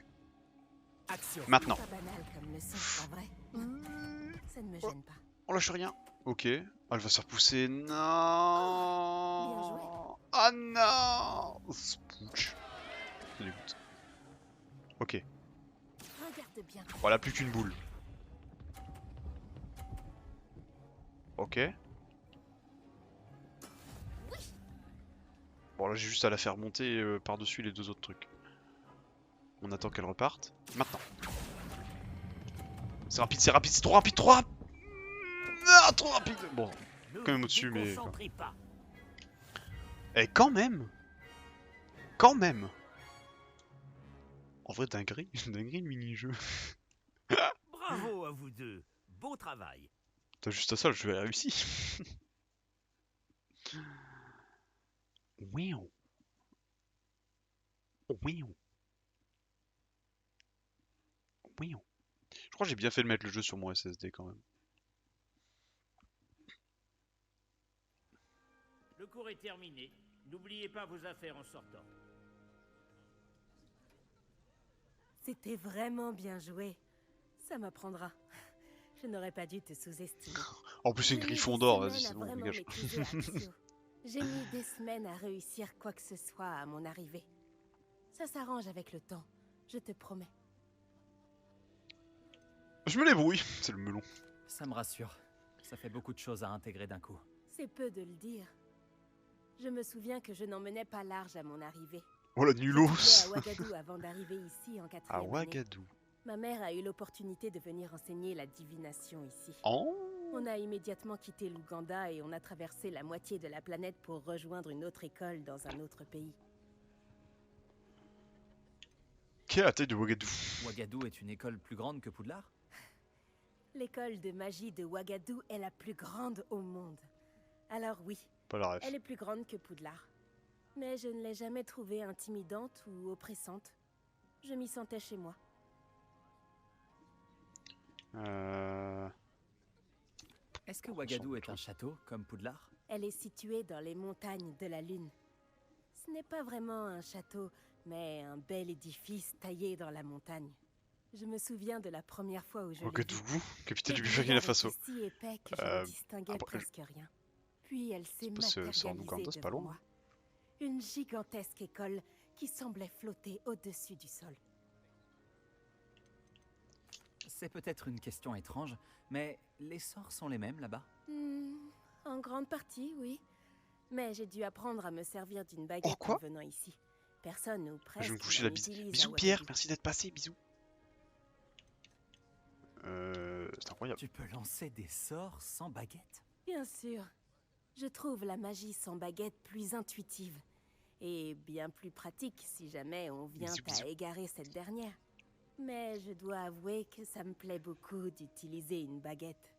Action. maintenant. Pas banal comme leçon, en vrai. Ça ne me gêne pas. On lâche rien. Ok. Ah, elle va se faire pousser. Non. Bien joué. Ah non. Spooch. Ça dégoûte. Ok. Regarde bien. Voilà, plus qu'une boule. Ok. Bon, là, j'ai juste à la faire monter par-dessus les deux autres trucs. On attend qu'elle reparte. Maintenant. C'est rapide, c'est trop rapide, trop rapide. Ah, trop rapide. Bon, Ne quand même vous au-dessus, mais. déconcentrez pas. Eh, quand même. Quand même. En vrai, dinguerie, dinguerie le mini-jeu. Bravo à vous deux. Beau travail. T'as juste à ça, le jeu est réussi. Ouiou. Ouiou. Ouiou. Je crois que j'ai bien fait de mettre le jeu sur mon SSD quand même. Le cours est terminé. N'oubliez pas vos affaires en sortant. C'était vraiment bien joué. Ça m'apprendra. Je n'aurais pas dû te sous-estimer. En plus, c'est une J'ai mis griffon des d'or, vas-y, semaines c'est à bon, vraiment dégage. maîtriser Axio. J'ai mis des semaines à réussir quoi que ce soit à mon arrivée. Ça s'arrange avec le temps, je te promets. Je me débrouille, c'est le melon. Ça me rassure. Ça fait beaucoup de choses à intégrer d'un coup. C'est peu de le dire. Je me souviens que je n'en menais pas large à mon arrivée. Oh la J'étudiais nulos. à Ouagadou avant d'arriver ici en À quatrième année. Ouagadou. Ma mère a eu l'opportunité de venir enseigner la divination ici. Oh. On a immédiatement quitté l'Ouganda et on a traversé la moitié de la planète pour rejoindre une autre école dans un autre pays. Quelle est la taille de Ouagadou? Ouagadou est une école plus grande que Poudlard? L'école de magie de Ouagadou est la plus grande au monde. Alors oui, Pas la ref. elle est plus grande que Poudlard. Mais je ne l'ai jamais trouvée intimidante ou oppressante. Je m'y sentais chez moi. Est-ce que Ouagadou est un château, comme Poudlard? Elle est située dans les montagnes de la Lune. Ce n'est pas vraiment un château, mais un bel édifice taillé dans la montagne. Je me souviens de la première fois où je l'ai Ouagadou, vue. capitale Le du Burkina brouillard Faso. était si épais que je Euh, ne distinguais après, presque rien. Puis elle s'est pas, c'est en matérialisée Ouganda, c'est pas devant loin. moi. Une gigantesque école qui semblait flotter au-dessus du sol. C'est peut-être une question étrange, mais les sorts sont les mêmes là-bas? En grande partie, oui. Mais j'ai dû apprendre à me servir d'une baguette quoi en venant ici. Personne ou presque Je vais me coucher n'en la bise. utilise à Bisous Wakabi. Pierre, merci d'être passé, bisous. C'est incroyable. Tu peux lancer des sorts sans baguette? Bien sûr. Je trouve la magie sans baguette plus intuitive. Et bien plus pratique si jamais on vient Bisous, bisous. à égarer cette dernière. Mais je dois avouer que ça me plaît beaucoup d'utiliser une baguette.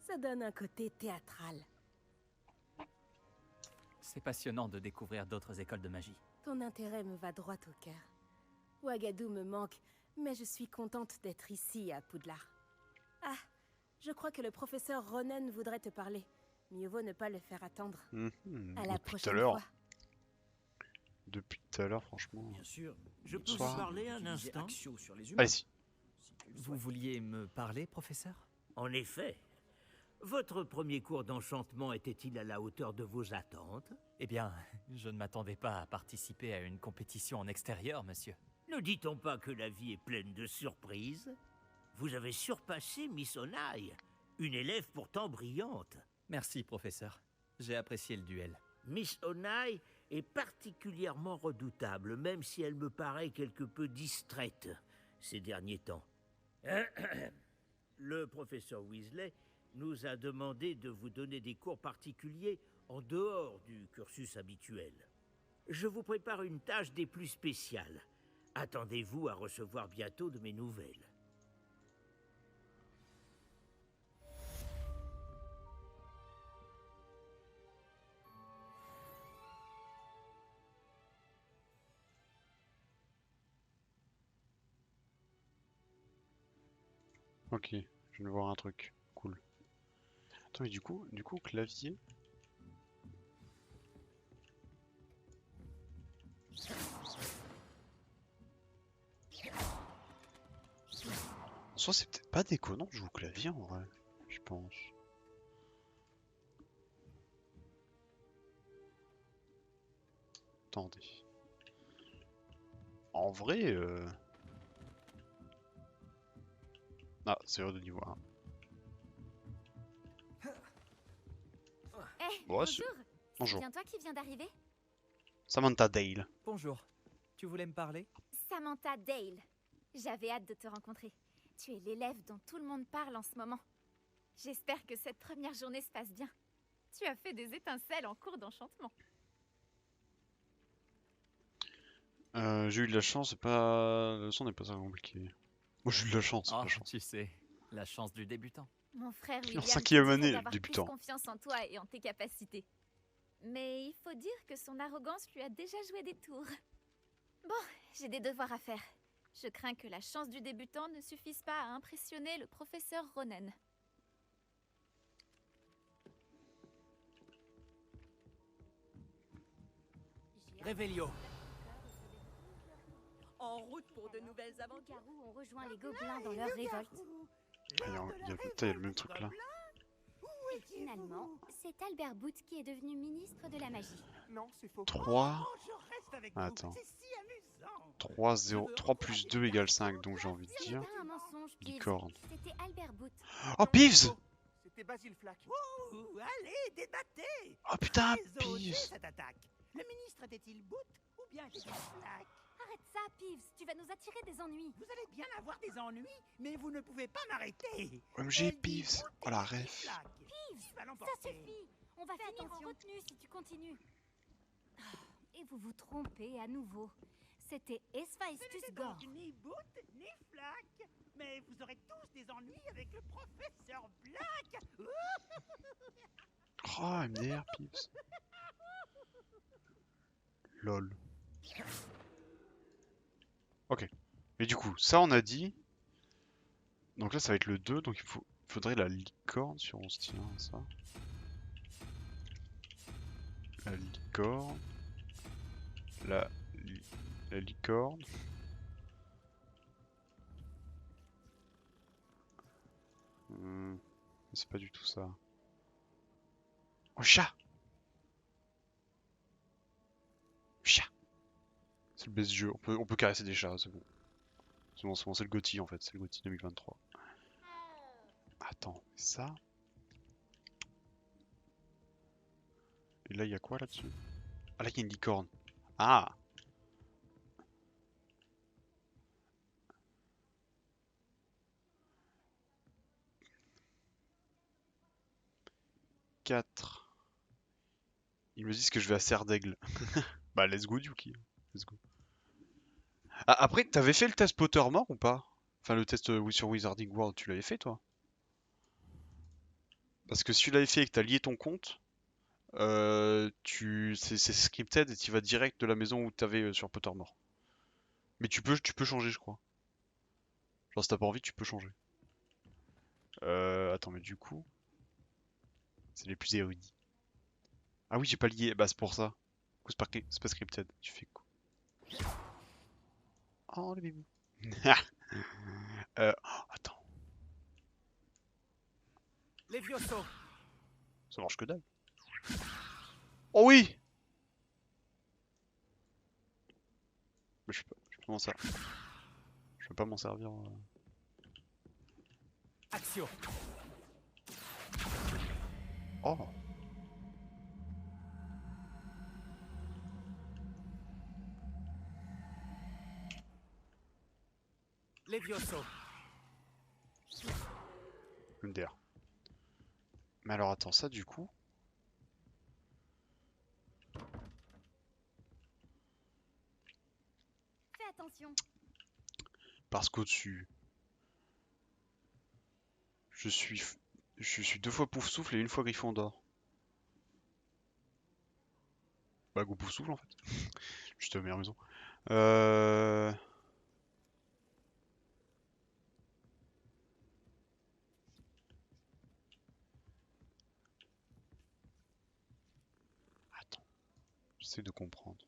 Ça donne un côté théâtral. C'est passionnant de découvrir d'autres écoles de magie. Ton intérêt me va droit au cœur. Ouagadou me manque, mais je suis contente d'être ici à Poudlard. Ah, je crois que le professeur Ronen voudrait te parler. Mieux vaut ne pas le faire attendre. À la Depuis tout à prochaine l'heure. fois. Depuis tout à l'heure, franchement. Bien sûr. Je peux vous Bonsoir. parler un Utiliser instant? Axio sur les humains. Allez-y. si tu le Vous souhaites. vouliez me parler, professeur? En effet. Votre premier cours d'enchantement était-il à la hauteur de vos attentes? Eh bien, je ne m'attendais pas à participer à une compétition en extérieur, monsieur. Ne dit-on pas que la vie est pleine de surprises? Vous avez surpassé Miss Onai, une élève pourtant brillante. Merci, professeur. J'ai apprécié le duel. Miss Onai est particulièrement redoutable, même si elle me paraît quelque peu distraite ces derniers temps. Le professeur Weasley nous a demandé de vous donner des cours particuliers en dehors du cursus habituel. Je vous prépare une tâche des plus spéciales. Attendez-vous à recevoir bientôt de mes nouvelles. Ok, je viens de voir un truc. Cool. Attends, mais du coup, clavier. En soi, c'est peut-être pas déconnant de jouer au clavier en vrai, je pense. Attendez. En vrai, ah, c'est de niveau 1. Eh, Ouais, bonjour. Bonjour. C'est bien toi qui viens d'arriver? Samantha Dale. Bonjour. Tu voulais me parler? Samantha Dale. J'avais hâte de te rencontrer. Tu es l'élève dont tout le monde parle en ce moment. J'espère que cette première journée se passe bien. Tu as fait des étincelles en cours d'enchantement. J'ai eu de la chance, c'est pas... La leçon n'est pas ça compliqué. Moi j'ai eu de la chance, Oh, franchement. tu sais, la chance du débutant. Mon frère En William te cinquième dirait année, d'avoir débutant. plus confiance en toi et en tes capacités. Mais il faut dire que son arrogance lui a déjà joué des tours. Bon, j'ai des devoirs à faire. Je crains que la chance du débutant ne suffise pas à impressionner le professeur Ronen. Révélio. En route pour de nouvelles aventures. Garou ont rejoint les gobelins dans leur révolte. Il y a le même truc là. Et finalement, c'est Albert Booth qui est devenu ministre de la magie. Non, c'est faux. 3. Je reste avec Attends. vous. C'est si amusant. 3, 0, 3 plus 2 égale 5, donc j'ai envie de Ce dire. n'est pas un mensonge, Peeves. Licorne. C'était Albert Booth. Oh, Peeves! C'était Basile Flack. Ouh, allez, débattez. Oh putain, J'ai osé Peeves! cette attaque. Le ministre était-il Boot ou bien était-il Flack? Arrête ça, Peeves. Tu vas nous attirer des ennuis. Vous allez bien avoir des ennuis, mais vous ne pouvez pas m'arrêter. OMG, Elle dit Peeves! Boot Oh la et ref! Flack. Peeves, Qui va ça l'emporter? suffit. On va finir en retenue si tu continues. Ah, et vous vous trompez à nouveau. C'était Ce Esfaestus n'était Gore. donc ni Boot ni Flack. Mais vous aurez tous des ennuis avec le professeur Black. Oh, MDR, Peeves! LOL. Ok. Et du coup, ça on a dit. Donc là ça va être le 2, donc faudrait la licorne si on se tient à ça. La licorne. La licorne. Mais c'est pas du tout ça. Oh, chat! Chat! C'est le best jeu, on peut caresser des chats, c'est bon. c'est bon, c'est le GOTY en fait, c'est le GOTY 2023. Attends, ça. Et là, il y a quoi là-dessus? Ah, là, il y a une licorne. Ah! Quatre. Ils me disent que je vais à Serre d'Aigle. Bah, let's go, Yuki. Let's go. Ah, après, t'avais fait le test Pottermore ou pas? Enfin, le test sur Wizarding World, tu l'avais fait toi? Parce que si tu l'avais fait et que t'as lié ton compte, c'est scripted et tu vas direct de la maison où t'avais sur Pottermore. Mais tu peux changer, je crois. Genre, si t'as pas envie, tu peux changer. Attends, mais du coup, c'est les plus érudits. Ah oui, j'ai pas lié. Bah, c'est pour ça. Du coup, c'est pas scripted. Tu fais quoi? Oh, le bébou. Attends, Levioso. ça marche que dalle. Oh oui! Mais je peux pas m'en servir. Axio. Oh! Levioso. MDR. Mais alors attends, ça du coup. Fais attention. Parce qu'au-dessus. Je suis 2 fois pouf souffle et 1 fois griffon d'or. Bah go pouf souffle en fait. Juste la meilleure maison. Attends. J'essaie de comprendre.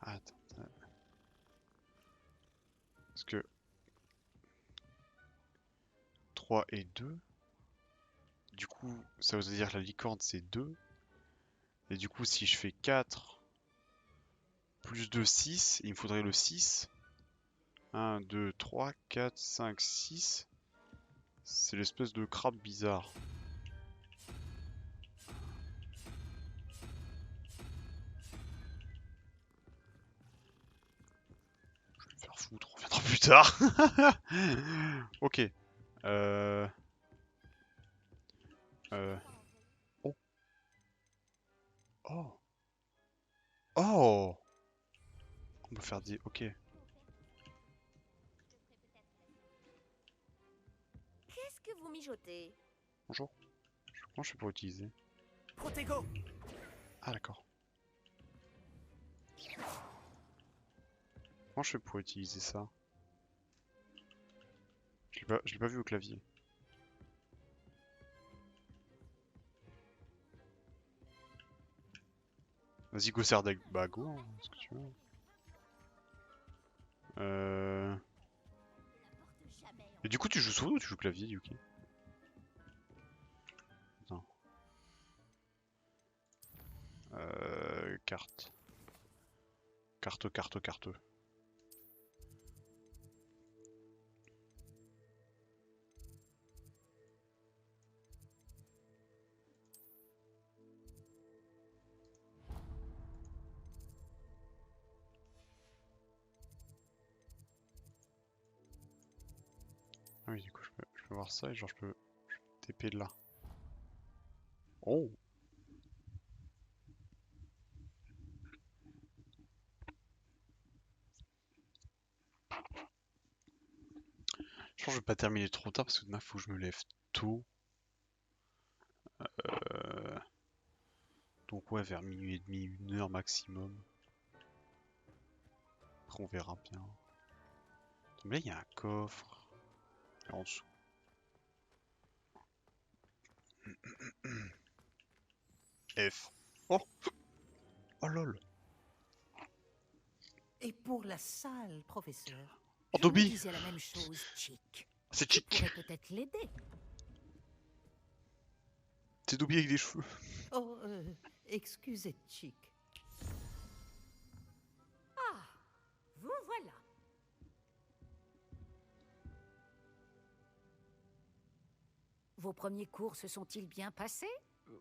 Attends. Parce que 3 et 2. Du coup, ça veut dire que la licorne c'est 2. Et du coup, si je fais 4 plus 2, 6, il me faudrait le 6. 1, 2, 3, 4, 5, 6. C'est l'espèce de crabe bizarre. Je vais me faire foutre, on reviendra plus tard. Ok. Oh. Oh. Oh. On peut faire des... Ok. Qu'est-ce que vous mijotez? Bonjour. Comment je fais pour utiliser? Protego. Ah d'accord. Comment je fais pour utiliser ça? Je l'ai pas vu au clavier. Vas-y, go Serdeg. Bah go, hein, ce que tu veux. Et du coup, tu joues souris ou tu joues clavier, Yuki? Non. Carte. Carte. Ah oui, du coup, je peux voir ça et genre je peux TP là. Oh! Je pense que je vais pas terminer trop tard parce que demain faut que je me lève tôt. Donc ouais, vers minuit et demi, 1h maximum. Après on verra bien. Donc là il y a un coffre. Là, en dessous. F. Oh! Oh lol! Et pour la salle, professeur? Oh Je me Dobby! disais la même chose, Chick. C'est Tu Chick! pourrais peut-être l'aider. C'est Dobby avec des cheveux. Oh, excusez, Chick. voilà. Vos premiers cours se sont-ils bien passés?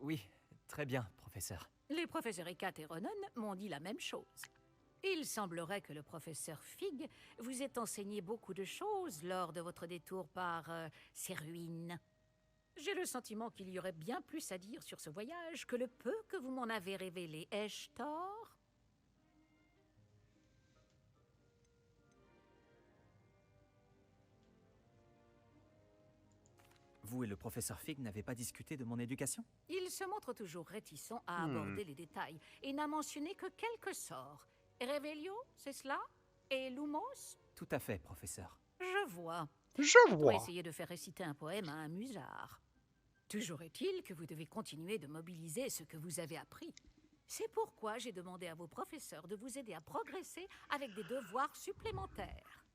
Oui, très bien, professeur. Les professeurs Ekat et Ronan m'ont dit la même chose. Il semblerait que le professeur Fig vous ait enseigné beaucoup de choses lors de votre détour par ces ruines. J'ai le sentiment qu'il y aurait bien plus à dire sur ce voyage que le peu que vous m'en avez révélé. Ai-je tort? Vous et le professeur Fig n'avez pas discuté de mon éducation? Il se montre toujours réticent à aborder les détails et n'a mentionné que quelques sorts. Revelio, c'est cela? Et Lumos? Tout à fait, professeur. Je vois. Je Pour vois. essayer de faire réciter un poème à un musard. Toujours est-il que vous devez continuer de mobiliser ce que vous avez appris. C'est pourquoi j'ai demandé à vos professeurs de vous aider à progresser avec des devoirs supplémentaires.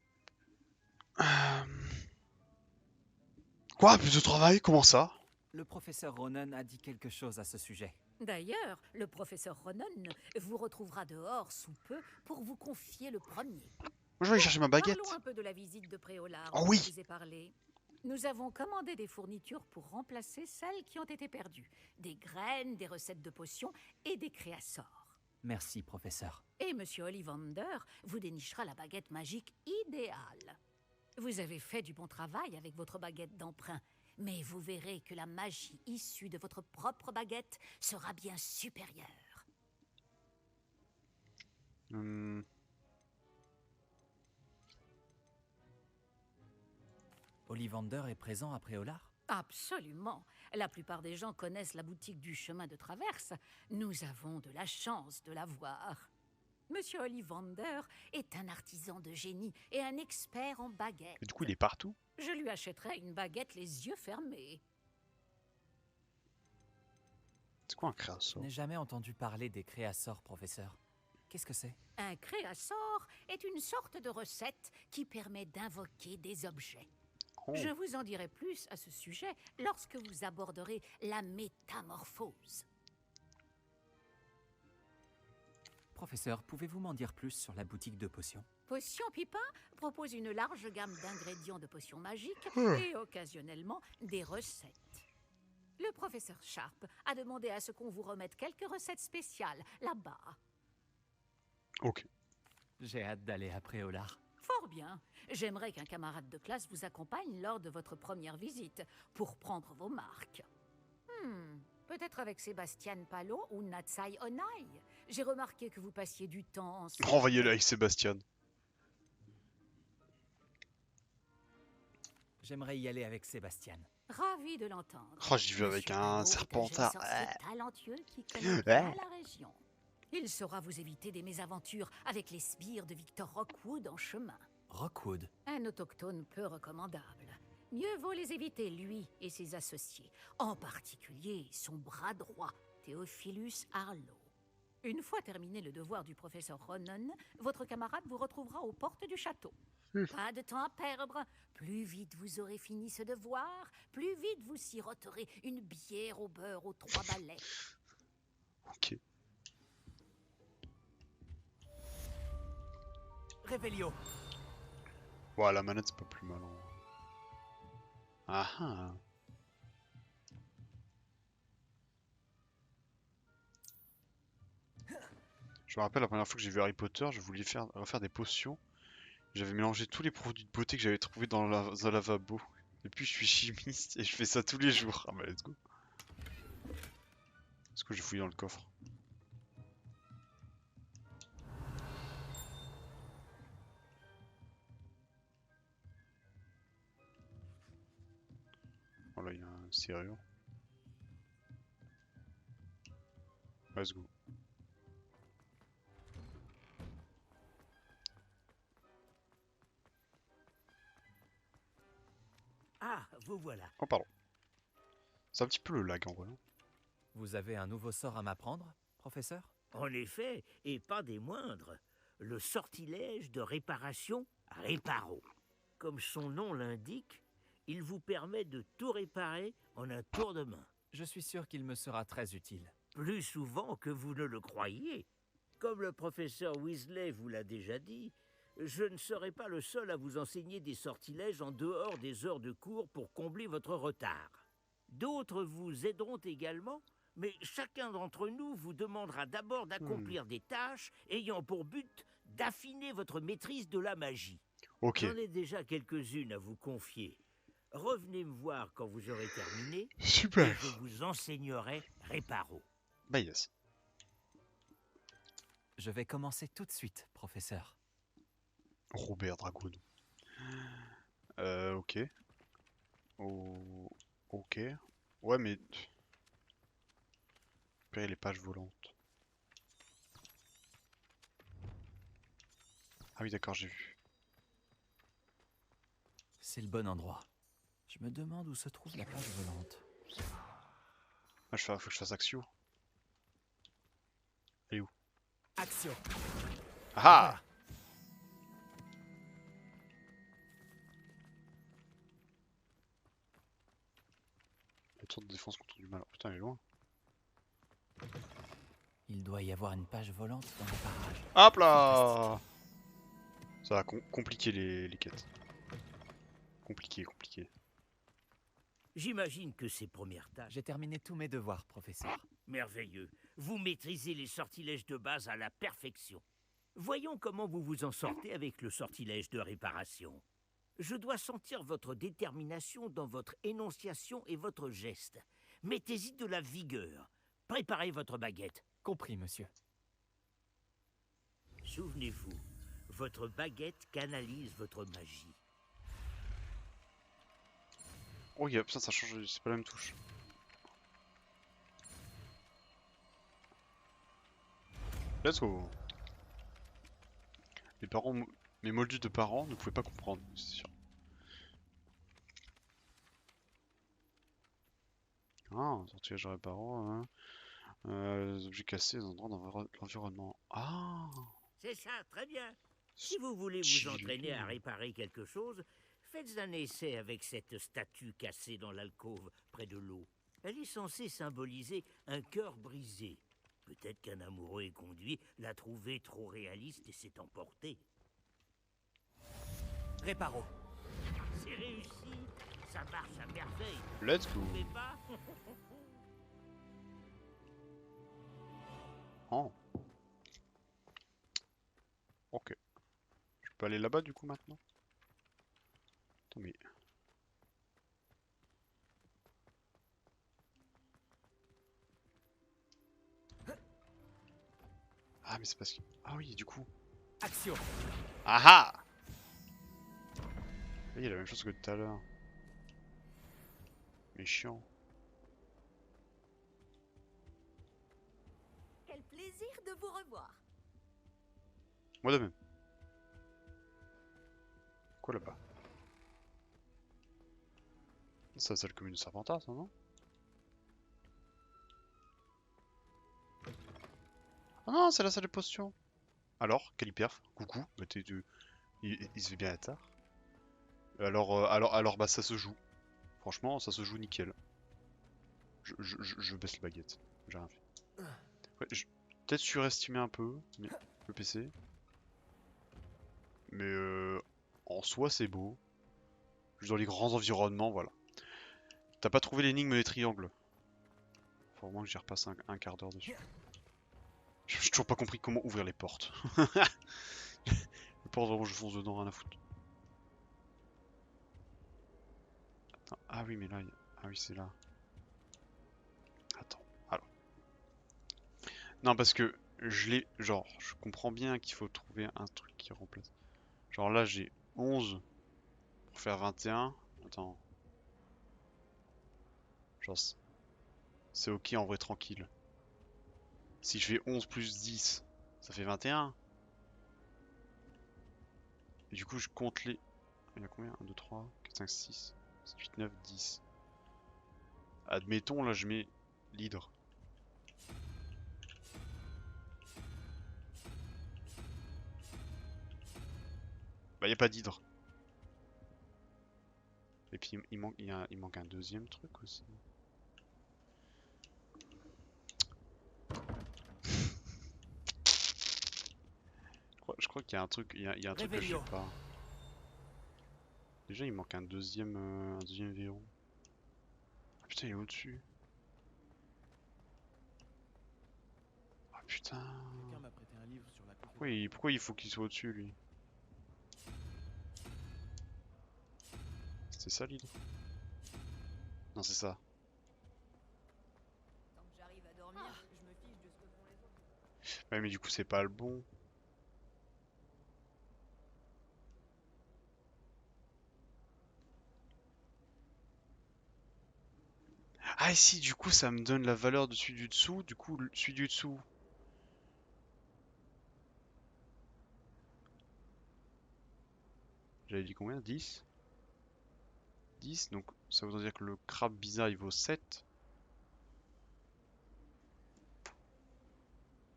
Quoi? Plus de travail? Comment ça? Le professeur Ronan a dit quelque chose à ce sujet. D'ailleurs, le professeur Ronan vous retrouvera dehors sous peu pour vous confier le premier. Moi, je vais aller chercher ma baguette. Parlons un peu de la visite de Préolard Oh dont oui. je vous ai parlé. Nous avons commandé des fournitures pour remplacer celles qui ont été perdues. Des graines, des recettes de potions et des créassors. Merci, professeur. Et Monsieur Ollivander vous dénichera la baguette magique idéale. Vous avez fait du bon travail avec votre baguette d'emprunt, mais vous verrez que la magie issue de votre propre baguette sera bien supérieure. Ollivander est présent à Préolard? Absolument. La plupart des gens connaissent la boutique du chemin de traverse. Nous avons de la chance de la voir. Monsieur Ollivander est un artisan de génie et un expert en baguettes. Et du coup, il est partout. Je lui achèterai une baguette les yeux fermés. C'est quoi un Je créasseur? n'ai jamais entendu parler des créassors, professeur. Qu'est-ce que c'est? Un créassor est une sorte de recette qui permet d'invoquer des objets. Oh. Je vous en dirai plus à ce sujet lorsque vous aborderez la métamorphose. Professeur, pouvez-vous m'en dire plus sur la boutique de potions? Potion Pipin propose une large gamme d'ingrédients de potions magiques et occasionnellement des recettes. Le professeur Sharp a demandé à ce qu'on vous remette quelques recettes spéciales là-bas. Ok. J'ai hâte d'aller à Préolard. Fort bien. J'aimerais qu'un camarade de classe vous accompagne lors de votre première visite pour prendre vos marques. Peut-être avec Sébastien Palo ou Natsai Onai. J'ai remarqué que vous passiez du temps ensemble. Renvoyez-le avec Sébastien. J'aimerais y aller avec Sébastien. Ravi de l'entendre. Oh, j'y vais avec Monsieur un Palo est serpentard. jeune sorcier Ouais. talentueux qui connaît bien la région. Il saura vous éviter des mésaventures avec les sbires de Victor Rockwood en chemin. Rockwood. Un autochtone peu recommandable. Mieux vaut les éviter, lui et ses associés. En particulier son bras droit, Theophilus Harlow. Une fois terminé le devoir du professeur Ronan, votre camarade vous retrouvera aux portes du château. Pas de temps à perdre. Plus vite vous aurez fini ce devoir, plus vite vous siroterez une bière au beurre aux 3 balais. Ok. Revelio. Ouais, la manette, c'est pas plus mal. Ah ah. Je me rappelle la première fois que j'ai vu Harry Potter, je voulais refaire des potions. J'avais mélangé tous les produits de beauté que j'avais trouvés dans un lavabo. Depuis, je suis chimiste et je fais ça tous les jours. Ah bah, let's go. Est-ce que j'ai fouillé dans le coffre? Oh là, il y a un serrure. Let's go. Ah, vous voilà. Oh, pardon. C'est un petit peu le lag en vrai. Vous avez un nouveau sort à m'apprendre, professeur? En effet, et pas des moindres, le sortilège de réparation Réparo. Comme son nom l'indique, il vous permet de tout réparer en un tour de main. Je suis sûr qu'il me sera très utile. Plus souvent que vous ne le croyez. Comme le professeur Weasley vous l'a déjà dit, Je ne serai pas le seul à vous enseigner des sortilèges en dehors des heures de cours pour combler votre retard. D'autres vous aideront également, mais chacun d'entre nous vous demandera d'abord d'accomplir des tâches ayant pour but d'affiner votre maîtrise de la magie. Ok. J'en ai déjà quelques-unes à vous confier. Revenez me voir quand vous aurez terminé, et Super. je vous enseignerai Réparo. Bah yes. Je vais commencer tout de suite, professeur. Robert Dragoon. Ok. Oh, ok. Ouais, mais... Récupérer les pages volantes. Ah oui, d'accord, j'ai vu. C'est le bon endroit. Je me demande où se trouve la page volante. Ah, faut que je fasse Axio. Elle est où? Action. Ah! Le tour de défense contre du mal. Oh, putain, elle est loin. Il doit y avoir une page volante dans le barrage. Hop là! Ça va compliquer les quêtes. Compliqué. J'imagine que ces premières tâches... J'ai terminé tous mes devoirs, professeur. Merveilleux. Vous maîtrisez les sortilèges de base à la perfection. Voyons comment vous vous en sortez avec le sortilège de réparation. Je dois sentir votre détermination dans votre énonciation et votre geste. Mettez-y de la vigueur. Préparez votre baguette. Compris, monsieur. Souvenez-vous, votre baguette canalise votre magie. Oh, yep, ça change, c'est pas la même touche. Let's go. Les parents, mes moldus de parents ne pouvaient pas comprendre, c'est sûr. Ah, sortilège de parents, hein. Les objets cassés, les endroits dans l'environnement. Ah. C'est ça, très bien. Si vous voulez vous entraîner à réparer quelque chose, faites un essai avec cette statue cassée dans l'alcôve près de l'eau. Elle est censée symboliser un cœur brisé. Peut-être qu'un amoureux éconduit l'a trouvée trop réaliste et s'est emporté. Réparo. C'est réussi. Ça marche à merveille. Let's go. Vous trouvez pas? Oh. Ok. Je peux aller là-bas du coup maintenant? Attends mais... Ah mais c'est parce que... Ah oui du coup... Action. Ah ah! Il y a la même chose que tout à l'heure. Mais chiant. Quel plaisir de vous revoir. Moi de même. Quoi là-bas? C'est la salle commune de Serpentard, ça, non? Ah non, c'est la salle de potion. Alors, Caliperf, coucou, bah il se fait bien à tard. Alors bah ça se joue. Franchement, ça se joue nickel. Je baisse la baguette. J'ai rien fait. Ouais, peut-être surestimé un peu le PC. Mais en soi, c'est beau. Juste dans les grands environnements, voilà. T'as pas trouvé l'énigme des triangles? Faut vraiment que j'y repasse un quart d'heure dessus. J'ai toujours pas compris comment ouvrir les portes. Les portes, vraiment, je fonce dedans, rien à foutre. Attends, ah oui, mais là, ah oui, c'est là. Attends, alors. Non, parce que genre, je comprends bien qu'il faut trouver un truc qui remplace. Genre là, j'ai 11 pour faire 21. Attends. Genre, c'est ok en vrai, tranquille. Si je fais 11 plus 10, ça fait 21. Et du coup, je compte les... Il y a combien? 1, 2, 3, 4, 5, 6, 7, 8, 9, 10. Admettons, là, je mets l'hydre. Bah, il n'y a pas d'hydre. Et puis, il manque un deuxième truc aussi. Je crois crois qu'il y a un truc, il y a un truc que je sais pas. Déjà, il manque un deuxième verrou. Ah putain, il est au-dessus. Ah putain. Pourquoi il faut qu'il soit au-dessus, lui? C'était ça l'idée? Non, c'est ça. Ouais, mais du coup, c'est pas le bon. Ah, et si, du coup, ça me donne la valeur de celui du dessous. Du coup, celui du dessous. J'avais dit combien? 10? 10, donc ça voudrait dire que le crabe bizarre il vaut 7.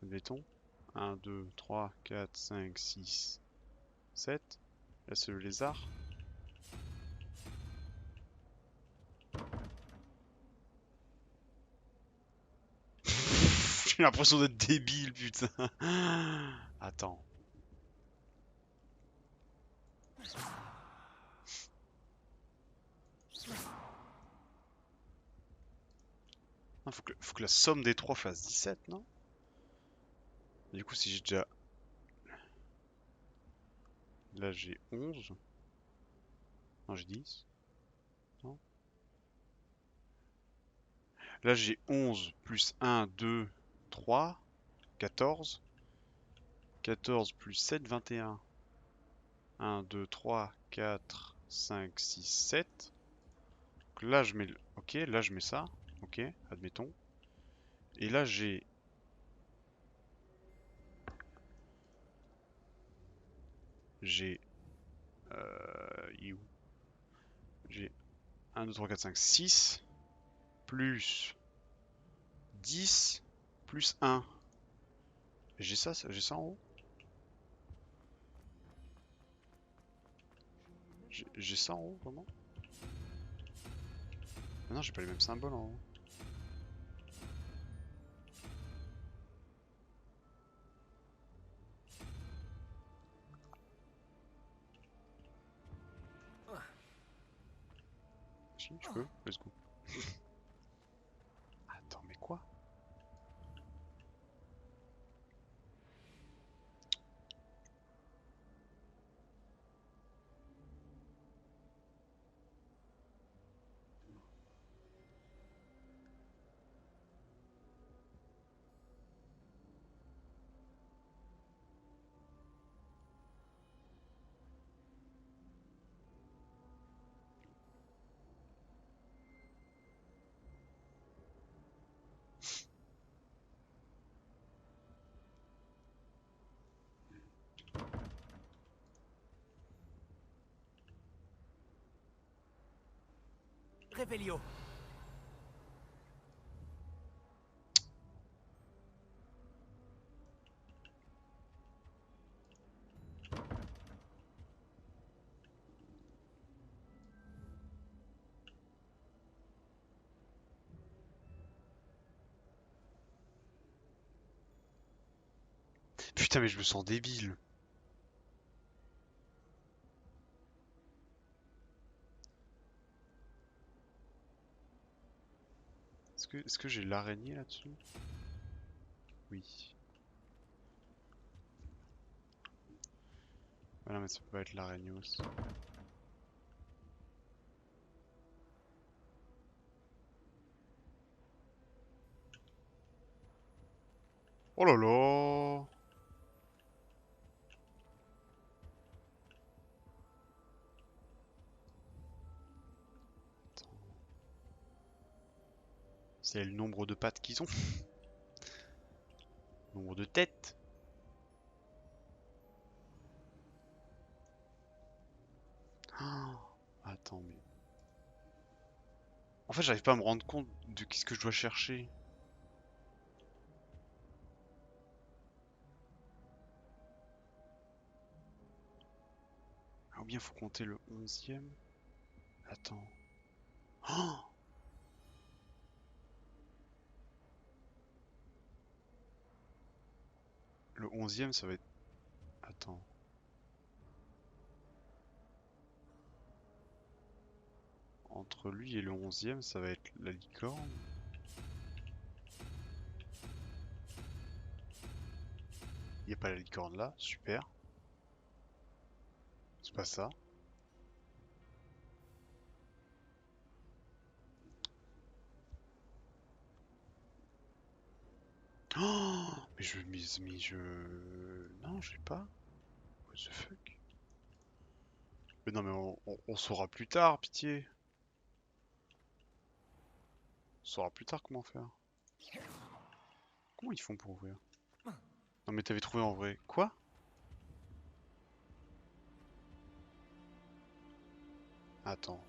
Admettons. 1, 2, 3, 4, 5, 6, 7. Là c'est le lézard. J'ai l'impression d'être débile, putain. Attends. Faut que la somme des trois fasse 17, non? Du coup, si j'ai déjà... Là, j'ai 11. Non, j'ai 10. Non. Là, j'ai 11 plus 1, 2, 3, 14. 14 plus 7, 21. 1, 2, 3, 4, 5, 6, 7. Donc là, je mets le... Ok, là, je mets ça. Ok, admettons. Et là, j'ai... J'ai... il est où? J'ai 1, 2, 3, 4, 5, 6. Plus 10. Plus 1. J'ai ça en haut? J'ai ça en haut, vraiment? Ah non, j'ai pas les mêmes symboles en haut. Si, je peux, let's go. Attends, mais quoi? Revelio. Putain, mais je me sens débile. Est-ce que j'ai l'araignée là-dessus? Oui. Ah non, mais ça peut pas être l'araignée aussi. Oh là là! C'est le nombre de pattes qu'ils ont. Nombre de têtes. Oh, attends, mais... En fait, j'arrive pas à me rendre compte de qu'est-ce que je dois chercher. Ah, ou bien faut compter le 11e. Attends. Oh, le 11e, ça va être... Attends. Entre lui et le 11e, ça va être la licorne. Il n'y a pas la licorne là, super. C'est pas ça. Oh, mais je... Non, je sais pas. What the fuck? Mais non, mais on saura plus tard, pitié. On saura plus tard comment faire. Comment ils font pour ouvrir? Non, mais t'avais trouvé en vrai. Quoi? Attends.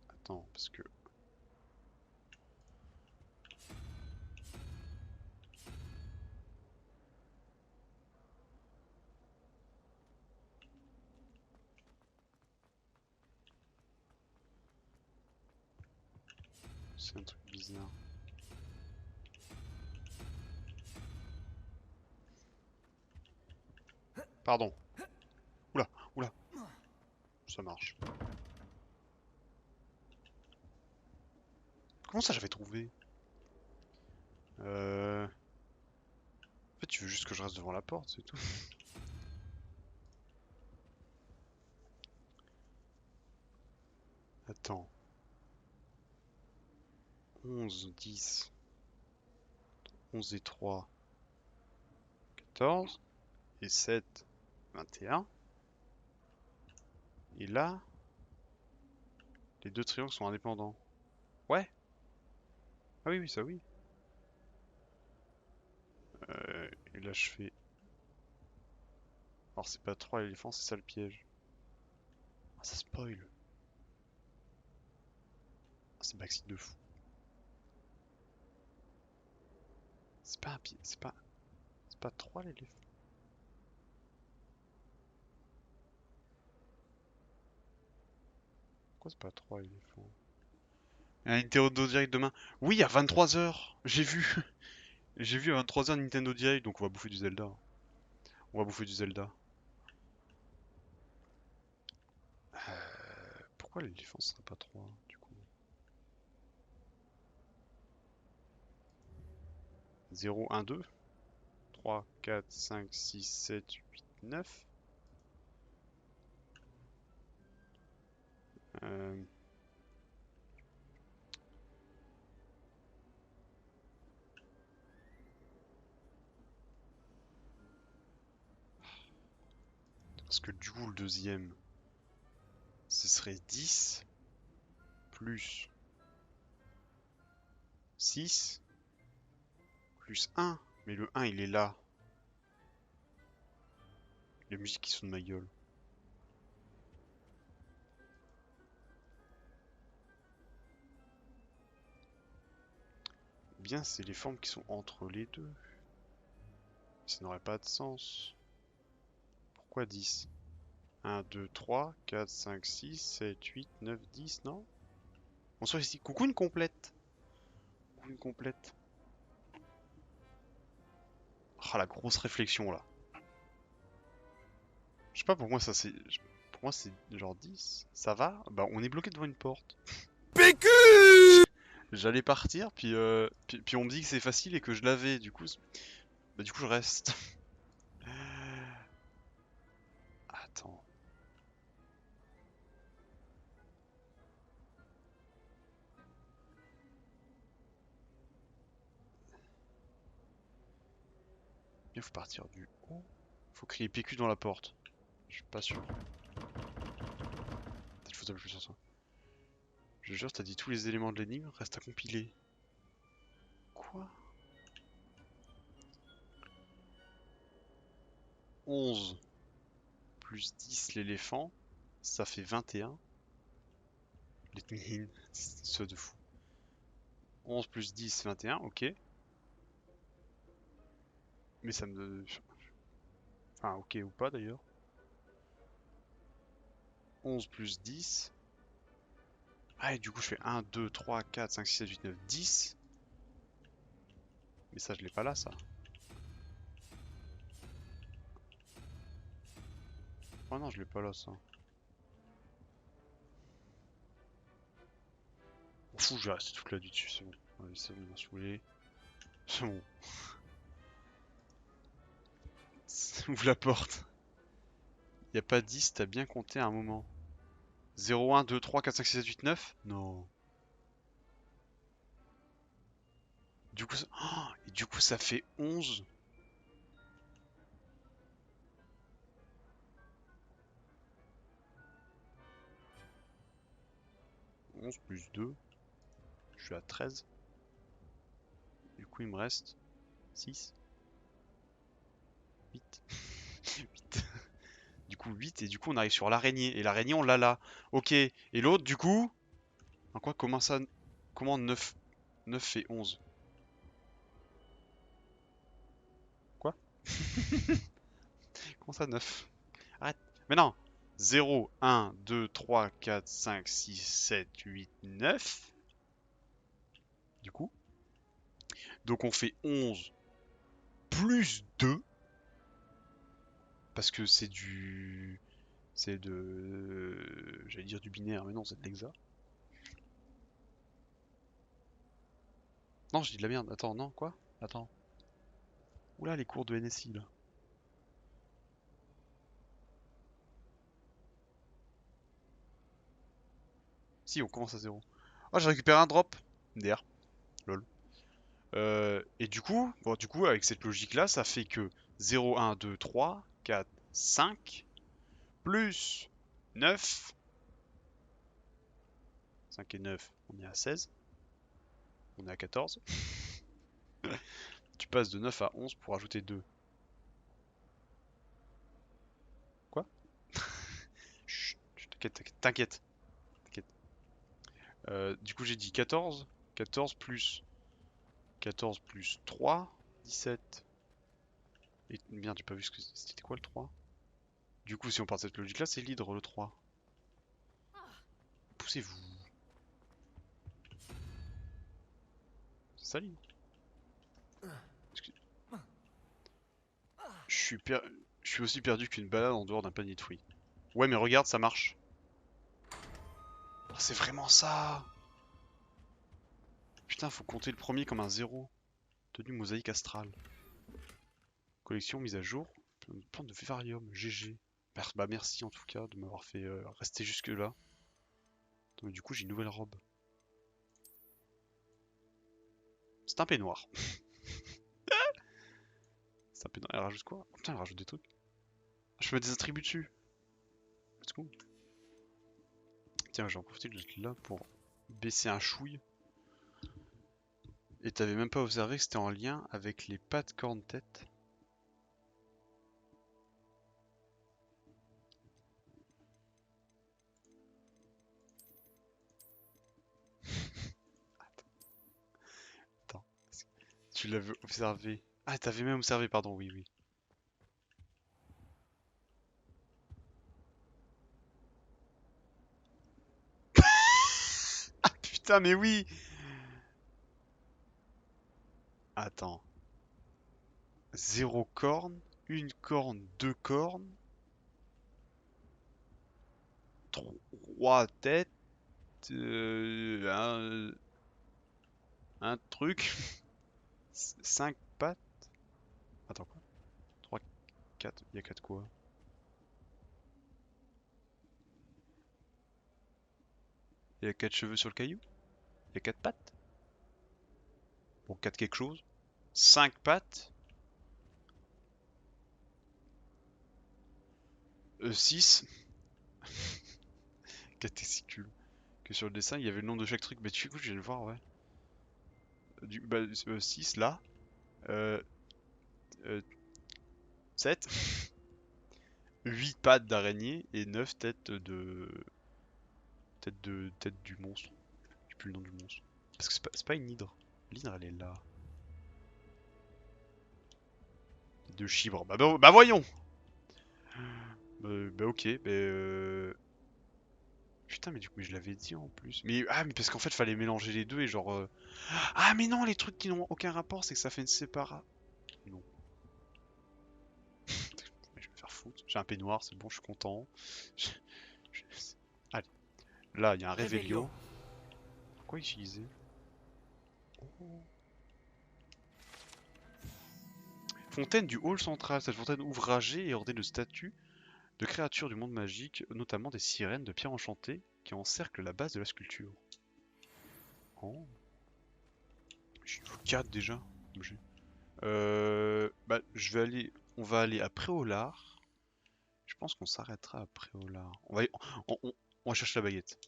Attends, parce que... C'est un truc bizarre. Pardon. Oula, oula. Ça marche. Comment ça j'avais trouvé? En fait, tu veux juste que je reste devant la porte, c'est tout. Attends. 11, 10. 11 et 3. 14. Et 7. 21. Et là, les deux triangles sont indépendants. Ouais. Ah oui, oui, ça oui. Et là, je fais... Alors, c'est pas 3 éléphants, c'est ça le piège. Ah, ça spoil. Ah, c'est backseat de fou. C'est pas un pied, c'est pas... C'est pas 3 l'éléphant. Pourquoi c'est pas 3 éléphants? Il y a un Nintendo Direct demain. Oui, à 23h. J'ai vu. J'ai vu à 23h Nintendo Direct, donc on va bouffer du Zelda. On va bouffer du Zelda. Pourquoi l'éléphant serait pas 3 du coup? 0, 1, 2. 3, 4, 5, 6, 7, 8, 9. Parce que du coup, le deuxième, ce serait 10 plus 6 plus 1. Mais le 1, il est là. La musique qui sonne de ma gueule. Ou bien c'est les formes qui sont entre les deux. Ça n'aurait pas de sens. Pourquoi 10? 1, 2, 3, 4, 5, 6, 7, 8, 9, 10, non? On soit ici. Coucou une complète. Coucou une complète. Ah, la grosse réflexion là. Je sais pas, pour moi ça c'est... Pour moi c'est genre 10. Ça va? Bah on est bloqué devant une porte. PQ! J'allais partir, puis on me dit que c'est facile et que je l'avais, du coup... Bah du coup je reste. Attends. Il faut partir du haut. Faut crier PQ dans la porte. Je suis pas sûr. Peut-être faut appuyer sur ça. Je jure, t'as dit tous les éléments de l'énigme, reste à compiler. Quoi? 11 plus 10 l'éléphant, ça fait 21. Let me in, c'est ça de fou. 11 plus 10, 21, ok. Mais ça me... Enfin, ok ou pas d'ailleurs. 11 plus 10, Ah, et du coup, je fais 1, 2, 3, 4, 5, 6, 7, 8, 9, 10. Mais ça, je l'ai pas là, ça. Oh non, je l'ai pas là, ça. On fout, j'ai resté toute la nuit dessus, c'est bon. Allez, c'est bon, il m'a saoulé. C'est bon. Ouvre la porte. Y a pas 10, t'as bien compté à un moment. 0, 1, 2, 3, 4, 5, 6, 7, 8, 9? Non. Du coup, oh, et du coup, ça fait 11. « 11 plus 2. Je suis à 13. Du coup, il me reste 6. 8. 8. Du coup, 8. Et du coup, on arrive sur l'araignée. Et l'araignée, on l'a là. Ok. Et l'autre, du coup... En quoi, comment ça... Comment 9 fait 11? Quoi? Comment ça 9? Arrête. Mais non. 0, 1, 2, 3, 4, 5, 6, 7, 8, 9. Du coup. Donc on fait 11 plus 2. Parce que c'est du... C'est de... J'allais dire du binaire, mais non, c'est de l'hexa. Non, je dis de la merde. Attends, non, quoi? Attends. Oula, les cours de NSI, là. Si, on commence à 0. Oh, j'ai récupéré un drop. MDR. Lol. Et du coup, bon, avec cette logique-là, ça fait que 0, 1, 2, 3, 4, 5, plus 9. 5 et 9, on est à 16. On est à 14. Tu passes de 9 à 11 pour ajouter 2. Quoi? Chut, t'inquiète. Du coup, j'ai dit 14. 14 plus 3, 17. Et merde, j'ai pas vu ce que c'était quoi le 3. Du coup, si on part de cette logique là, c'est l'hydre le 3. Poussez-vous. C'est ça l'hydre. Je suis aussi perdu qu'une balade en dehors d'un panier de fruits. Ouais, mais regarde, ça marche. Oh, c'est vraiment ça. Putain, faut compter le premier comme un 0. Tenue mosaïque astrale. Collection mise à jour. Plante de vivarium. GG. Bah merci en tout cas de m'avoir fait rester jusque là. Donc du coup j'ai une nouvelle robe. C'est un peignoir. C'est un peignoir. Elle rajoute quoi? Oh, putain, elle rajoute des trucs. Je mets des attributs dessus. Let's go. Tiens, j'ai en profité de là pour baisser un chouille. Et t'avais même pas observé que c'était en lien avec les pattes corne-tête. Attends. Tu l'avais observé. Ah, t'avais même observé, pardon, oui, oui. Ah putain, mais oui! Attends. 0 corne, 1 corne, 2 cornes, 3 têtes, un truc, 5 pattes. Attends quoi? 3, 4, il y a 4 quoi? Il y a 4 cheveux sur le caillou? Il y a 4 pattes? Bon, 4 quelque chose. 5 pattes. 6. 4 testicules. Que sur le dessin, il y avait le nom de chaque truc. Mais du coup, je viens de voir, ouais. 6 là. 7. 8 pattes d'araignée et 9 têtes de... Tête du monstre. J'ai plus le nom du monstre. Parce que c'est pas une hydre. L'hydre, elle est là. De chibre. Bah voyons. Bah ok. Putain, mais du coup, mais je l'avais dit en plus. Mais ah, mais parce qu'en fait, fallait mélanger les deux et genre. Ah, mais non, les trucs qui n'ont aucun rapport, c'est que ça fait une sépara. Non. Je vais me faire foutre. J'ai un peignoir, c'est bon, je suis content. Je- je- Allez. Là, il y a un Revelio. Pourquoi utiliser? Oh. Fontaine du hall central. Cette fontaine ouvragée est ornée de statues de créatures du monde magique, notamment des sirènes de pierre enchantée qui encerclent la base de la sculpture. Oh. Je suis niveau 4 déjà. Obligé. Bah, je vais aller. On va aller à Préolard. Je pense qu'on s'arrêtera à Préolard. On va chercher la baguette.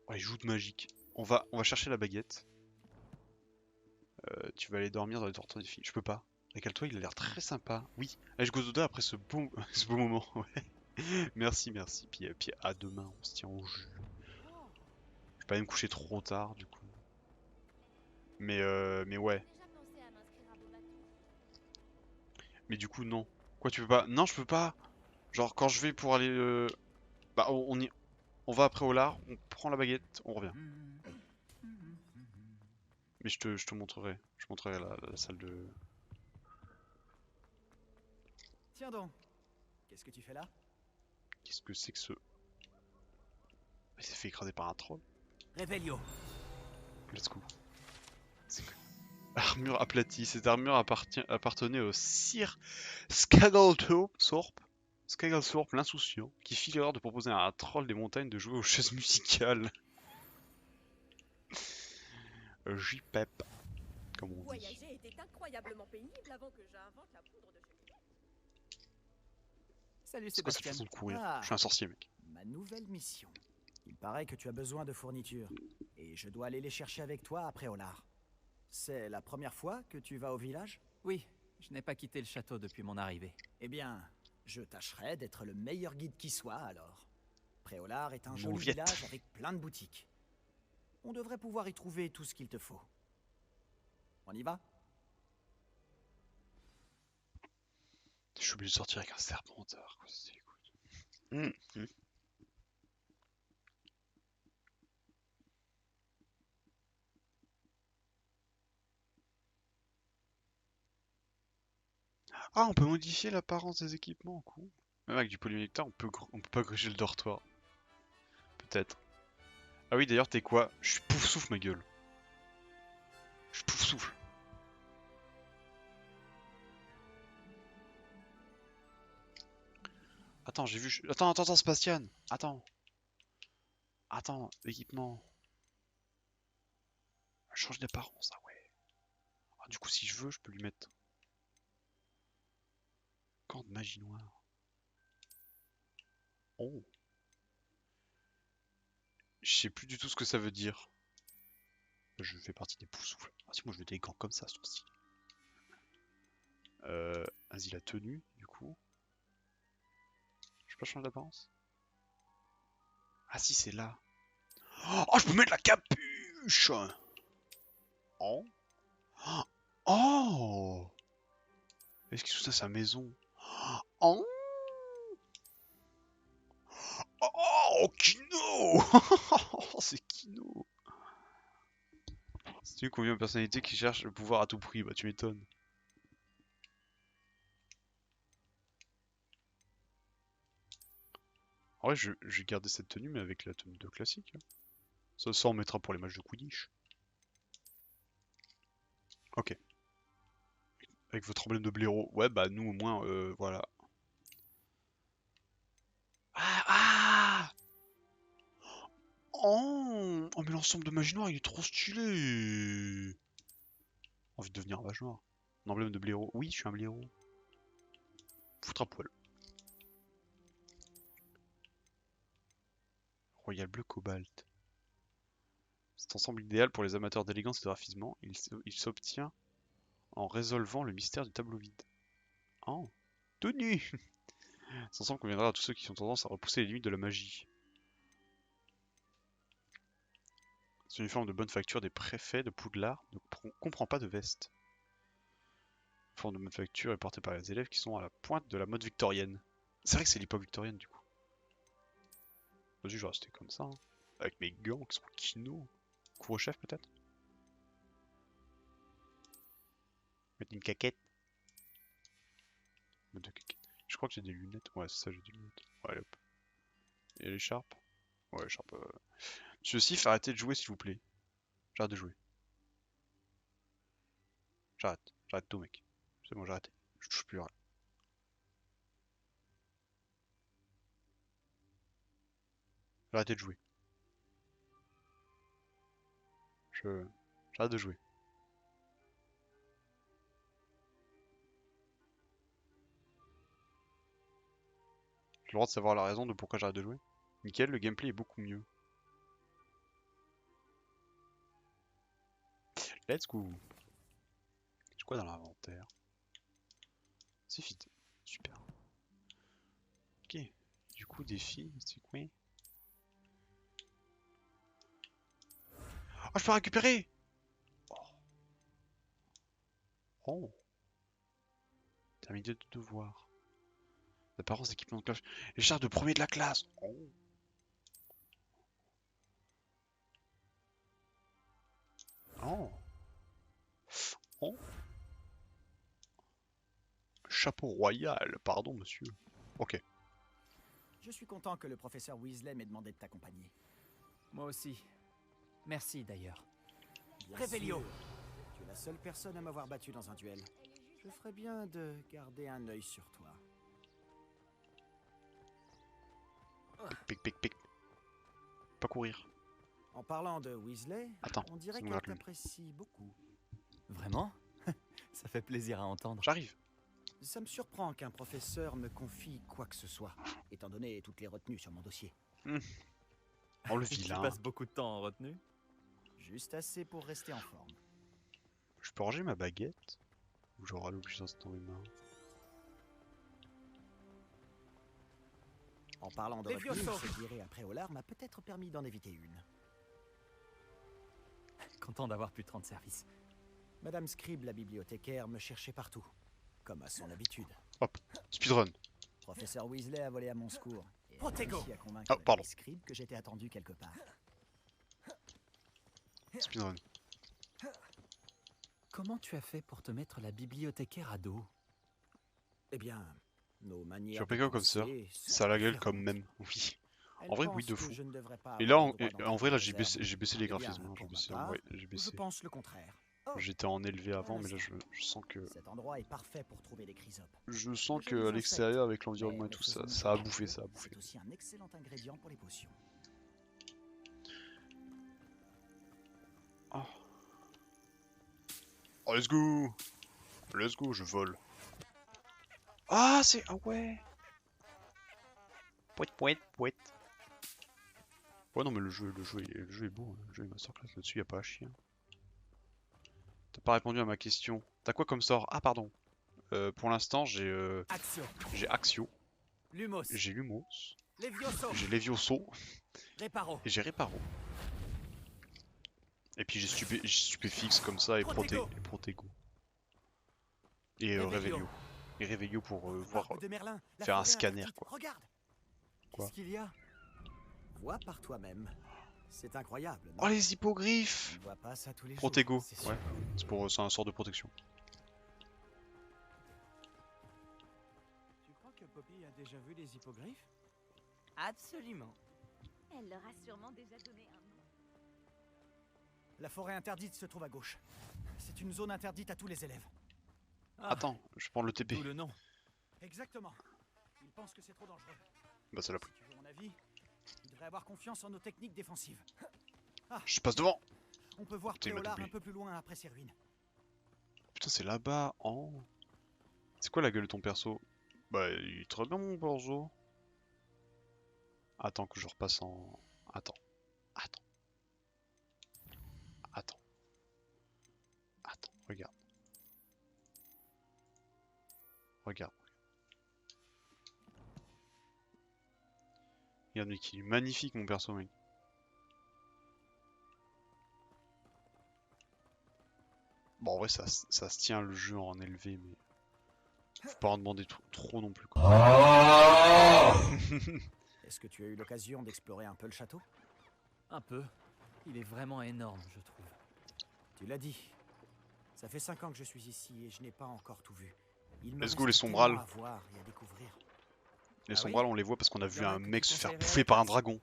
Ouais, joute magique. On va chercher la baguette. Tu vas aller dormir dans les dortoirs des filles. Je peux pas. Régale-toi, il a l'air très sympa. Oui. Allez, je go dodo après ce beau, ce beau moment. Ouais. Merci, merci. Puis à demain, on se tient au jus. Je vais pas aller me coucher trop tard du coup. Mais ouais. Mais du coup, non. Quoi, tu peux pas? Non, je peux pas. Genre, quand je vais pour aller. Bah, on va après au lard, on prend la baguette, on revient. Mais je te montrerai. Je montrerai la salle de. Tiens donc, qu'est-ce que tu fais là? Qu'est-ce que c'est que ce. Il s'est fait écraser par un troll. Revelio. Let's go. C'est quoi? Armure aplatie. Cette armure appartenait au sire Skagglethorpe, l'insouciant, qui fit l'erreur de proposer à un troll des montagnes de jouer aux chaises musicales. J-Pep, comme on dit. Voyager était incroyablement pénible avant que j'invente la poudre de cheminée. Salut C'est quoi cette Sébastien. façon de courir? Ah, Je suis un sorcier, mec. ma nouvelle mission. Il paraît que tu as besoin de fournitures, et je dois aller les chercher avec toi après Olar. C'est la première fois que tu vas au village? Oui, je n'ai pas quitté le château depuis mon arrivée. Eh bien, je tâcherai d'être le meilleur guide qui soit alors. Préolard est un joli Mauviette. village avec plein de boutiques. On devrait pouvoir y trouver tout ce qu'il te faut. On y va? Je suis obligé de sortir avec un serpentard, quoi. C'est écoute. Ah, on peut modifier l'apparence des équipements, cool. Même avec du polymectar, on peut pas gruger le dortoir. Peut-être. Ah oui, d'ailleurs, t'es quoi? Je suis pouf souffle, ma gueule. Je suis pouf souffle. Attends, j'ai vu. Attends, Sébastien. Attends, équipement. Change d'apparence, ah ouais. Ah, du coup, si je veux, je peux lui mettre. Camp de magie noire. Oh. Je sais plus du tout ce que ça veut dire. Je fais partie des pouf souffles. Ah si, moi je veux des gants comme ça, son style. Vas-y, la tenue, du coup. Je peux pas changer d'apparence? Ah si, c'est là. Oh, je peux mettre la capuche! Oh. Oh! Est-ce qu'il soutient sa maison? Oh! Oh, Kino! C'est Kino! C'est une convient aux personnalités qui cherchent le pouvoir à tout prix, bah tu m'étonnes. En vrai, je vais garder cette tenue, mais avec la tenue de classique. Ça on mettra pour les matchs de Quidditch. Ok. Avec votre emblème de blaireau. Ouais, bah nous au moins, voilà. Ah! Oh, mais l'ensemble de magie noire, il est trop stylé! Envie de devenir un mage noir. Un emblème de blaireau. Oui, je suis un blaireau. Foutre à poil. Royal bleu cobalt. Cet ensemble idéal pour les amateurs d'élégance et de raffinement. Il s'obtient en résolvant le mystère du tableau vide. Oh, tenue! Cet ensemble conviendra à tous ceux qui ont tendance à repousser les limites de la magie. Cet uniforme de bonne facture des préfets de Poudlard ne comprend pas de veste. L'uniforme de bonne facture est porté par les élèves qui sont à la pointe de la mode victorienne. C'est vrai que c'est l'époque victorienne du coup. Vas-y, je vais rester comme ça. Hein. Avec mes gants qui sont kino. Couvre-chef peut-être. Mettre une caquette. Mettre deux caquettes. Je crois que j'ai des lunettes. Ouais, c'est ça, j'ai des lunettes. Ouais, hop. Et l'écharpe. Ouais, l'écharpe. Monsieur Sif, arrêtez de jouer s'il vous plaît. J'arrête de jouer. J'arrête. J'arrête tout, mec. C'est bon, j'arrête. Je touche plus à rien. J'arrête de jouer. J'arrête de jouer. J'ai le droit de savoir la raison de pourquoi j'arrête de jouer. Nickel, le gameplay est beaucoup mieux. Let's go. J'ai quoi dans l'inventaire? C'est fit. Super. Ok. Du coup, défi, c'est quoi? Oh, je peux récupérer! Oh. Oh. Terminé de devoir. Apparence, équipement de cloche. Les charges de premier de la classe. Oh. Oh. Oh. Chapeau royal, pardon monsieur. Ok. Je suis content que le professeur Weasley m'ait demandé de t'accompagner. Moi aussi. Merci d'ailleurs. Révélio. Tu es la seule personne à m'avoir battu dans un duel. Je ferais bien de garder un œil sur toi. Pic, pic, pic. Pas courir. En parlant de Weasley, Attends, on dirait c'est mon qu'elle appel. t'apprécie beaucoup. Vraiment? Ça fait plaisir à entendre. J'arrive. Ça me surprend qu'un professeur me confie quoi que ce soit, étant donné toutes les retenues sur mon dossier. Oh le Tu vilain. passes beaucoup de temps en retenue? Juste assez pour rester en forme. Je peux ranger ma baguette? Ou j'aurai l'objet d'instant humain? En parlant de retenue, se virer après Olar m'a peut-être permis d'en éviter une. Content d'avoir pu te rendre service. Madame Scribe, la bibliothécaire, me cherchait partout, comme à son habitude. Hop, speedrun. Professeur Weasley a volé à mon secours. Et a réussi à convaincre Oh, pardon. Madame Scribe que j'étais attendu quelque part. Speedrun. Comment tu as fait pour te mettre la bibliothécaire à dos? Eh bien, nos manières. Tu as pris quoi comme ça? Ça a la gueule comme même. Oui. En vrai, oui, de fou. Et là, en vrai, là, j'ai baissé les graphismes. Hein. J'ai baissé. Je pense le contraire. Oh, J'étais en élevé avant, mais là, je sens que. cet endroit est parfait pour trouver des chrysopes. Je sens que à l'extérieur, avec l'environnement et tout ça, ça a bouffé, ça a bouffé. C'est aussi un excellent ingrédient pour les potions. Oh. Oh, let's go! Let's go, je vole. Ah, c'est. Ah ouais! Pouet, pouet, pouet. Ouais, non, mais le jeu est beau. Hein. Le jeu est masterclass là-dessus, y'a pas à chier. T'as pas répondu à ma question. T'as quoi comme sort? Ah, pardon. Pour l'instant, j'ai Axio. Lumos. J'ai Lumos. Levioso. J'ai Levioso. Reparo. Et j'ai Reparo. Et puis j'ai Stupéfix comme ça et Protego. Et Réveillio. Et Réveillio pour voir faire un scanner quoi. Regarde. Quoi? Qu'est-ce qu'il y a? Vois par toi-même. C'est incroyable. Non? Oh les hippogriffes! On voit pas ça tous les Protego. jours, Ouais. C'est un sort de protection. Tu crois que Poppy a déjà vu des hippogriffes? Absolument. Elle leur a sûrement déjà donné un nom. La forêt interdite se trouve à gauche. C'est une zone interdite à tous les élèves. Attends, je prends le TP. D'où le nom. Exactement. Ils pensent que c'est trop dangereux. Bah ça l'a pris. Si tu veux mon avis, il devrait avoir confiance en nos techniques défensives. Je passe devant! On peut voir Putain, il m'a Préolard doublé. un peu plus loin après ces ruines. Putain, c'est là-bas. Oh. C'est quoi la gueule de ton perso? Bah, il est très bien mon perso. Attends que je repasse en. Attends. Regarde. Regarde, mais qu'il est magnifique mon perso, mec. Bon, en vrai, ça se tient le jeu en élevé, mais faut pas en demander trop non plus, quoi. Est-ce que tu as eu l'occasion d'explorer un peu le château? Un peu. Il est vraiment énorme, je trouve. Tu l'as dit. Ça fait 5 ans que je suis ici et je n'ai pas encore tout vu. Il me Let's go, les reste sombrales. tellement à voir et à découvrir. Les Ah sombrales, oui? on les voit parce qu'on a Il y vu en a un que mec tu se faire conseillerais bouffer à par un Cass? dragon.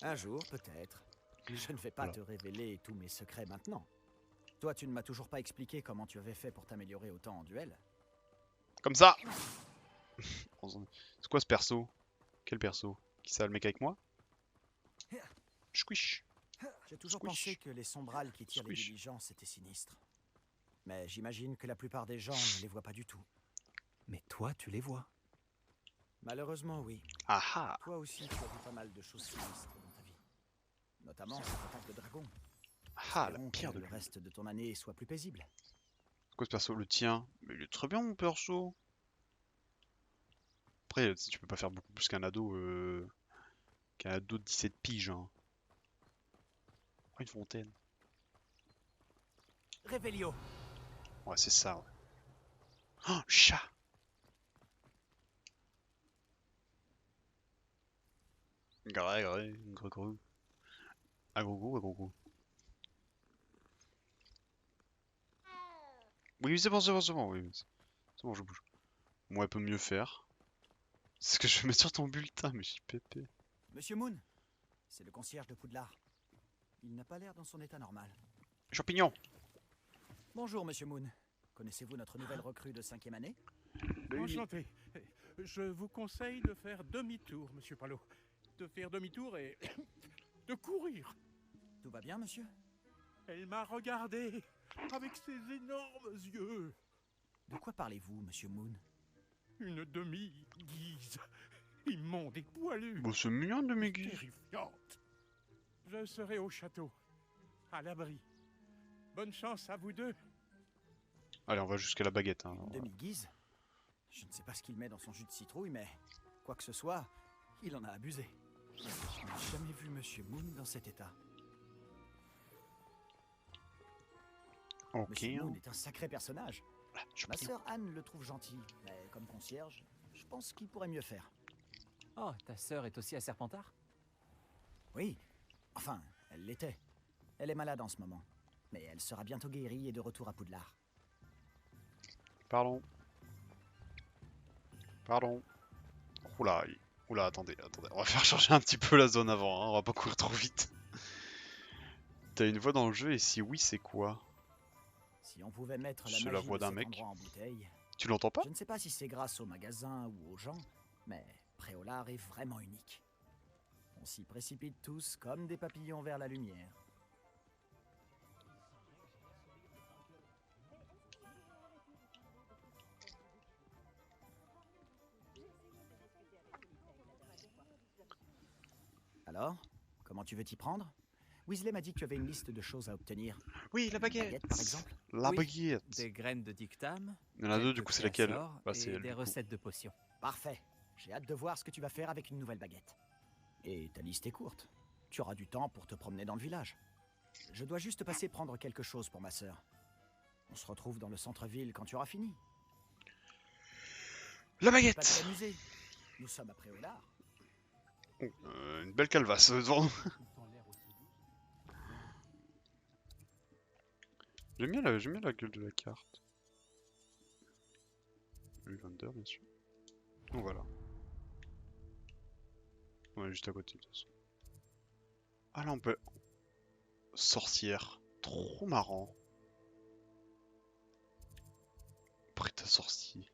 Un jour, peut-être. Je ne vais pas Voilà. te révéler tous mes secrets maintenant. Toi, tu ne m'as toujours pas expliqué comment tu avais fait pour t'améliorer autant en duel. Comme ça. C'est quoi ce perso? Quel perso? Qui ça, le mec avec moi? Squish. J'ai toujours Squish. pensé que les sombrales qui tirent les Squish. diligences étaient sinistres. Mais j'imagine que la plupart des gens ne les voient pas du tout. Mais toi, tu les vois. Malheureusement, oui. Ah ah. Toi aussi, tu as vu pas mal de choses sinistres dans ta vie. Notamment cette attaque de dragon. Ah, la Espérons pire que de le tout. reste de ton année soit plus paisible. C'est quoi ce perso? Le tien? Mais il est très bien, mon perso. Après, tu peux pas faire beaucoup plus qu'un ado de 17 piges. Hein. Oh, une fontaine. Révélio. Ouais, c'est ça. Ouais. Oh, chat. Gré, gré. Un gros, un gros. Oui, c'est bon, c'est bon, c'est bon. Oui, c'est bon, je bouge. Moi, elle peut mieux faire. C'est ce que je vais mettre sur ton bulletin, mais j'y pépé. Monsieur Moon, c'est le concierge de Poudlard. Il n'a pas l'air dans son état normal. Champignon. Bonjour, Monsieur Moon. Connaissez-vous notre nouvelle recrue de 5e année? Enchanté. Je vous conseille de faire demi-tour, Monsieur Palo. De faire demi-tour et de courir. Tout va bien, monsieur? Elle m'a regardé avec ses énormes yeux. De quoi parlez-vous, Monsieur Moon? Une demi-guise, immonde et poilue. Bon, c'est mignon de mes guises. Terrifiante. Je serai au château, à l'abri. Bonne chance à vous deux. Allez, on va jusqu'à la baguette. Hein. Une demi-guise? Je ne sais pas ce qu'il met dans son jus de citrouille, mais quoi que ce soit, il en a abusé. Je n'ai jamais vu Monsieur Moon dans cet état. Ok. Monsieur Moon est un sacré personnage. Ah, Ma champignon. sœur Anne le trouve gentil, mais comme concierge, je pense qu'il pourrait mieux faire. Oh, ta sœur est aussi à Serpentard? Oui, enfin, elle l'était. Elle est malade en ce moment, mais elle sera bientôt guérie et de retour à Poudlard. Pardon. Pardon. Oula, oula, attendez. On va faire changer un petit peu la zone avant, hein. On va pas courir trop vite. T'as une voix dans le jeu et si oui, c'est quoi? Si on pouvait mettre la C'est magie la voix de d'un cet mec. endroit en bouteille, Tu l'entends pas? je ne sais pas si c'est grâce au magasin ou aux gens, mais Préolard est vraiment unique. On s'y précipite tous comme des papillons vers la lumière. Alors, comment tu veux t'y prendre? Weasley m'a dit que tu avais une liste de choses à obtenir. Oui, la Une baguette, par exemple? La Oui. baguette. Des graines de dictame. Il y en a deux, quelques du coup, c'est clés à laquelle? sort Bah, c'est et elle, des du coup. recettes de potions. Parfait. J'ai hâte de voir ce que tu vas faire avec une nouvelle baguette. Et ta liste est courte. Tu auras du temps pour te promener dans le village. Je dois juste passer prendre quelque chose pour ma sœur. On se retrouve dans le centre-ville quand tu auras fini. La Pas de baguette. t'amuser. Nous sommes à Préolard. Une belle calvasse devant nous. J'aime bien la gueule de la carte. Le vendeur, bien sûr. Donc voilà. On est juste à côté de toute façon. Ah là on peut... Sorcière. Trop marrant. Prête à sorcier.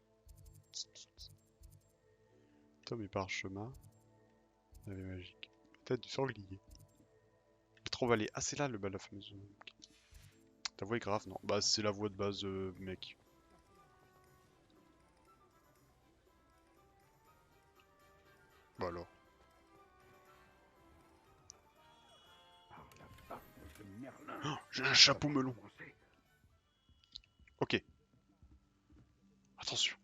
Tom et parchemin. Navet magique. Tête du sanglier. Trop valé. Ah c'est là le bas de la fameuse... Ta voix est grave, non? Bah c'est la voix de base, mec. Bah alors. Oh, j'ai un chapeau melon. Ok. Attention.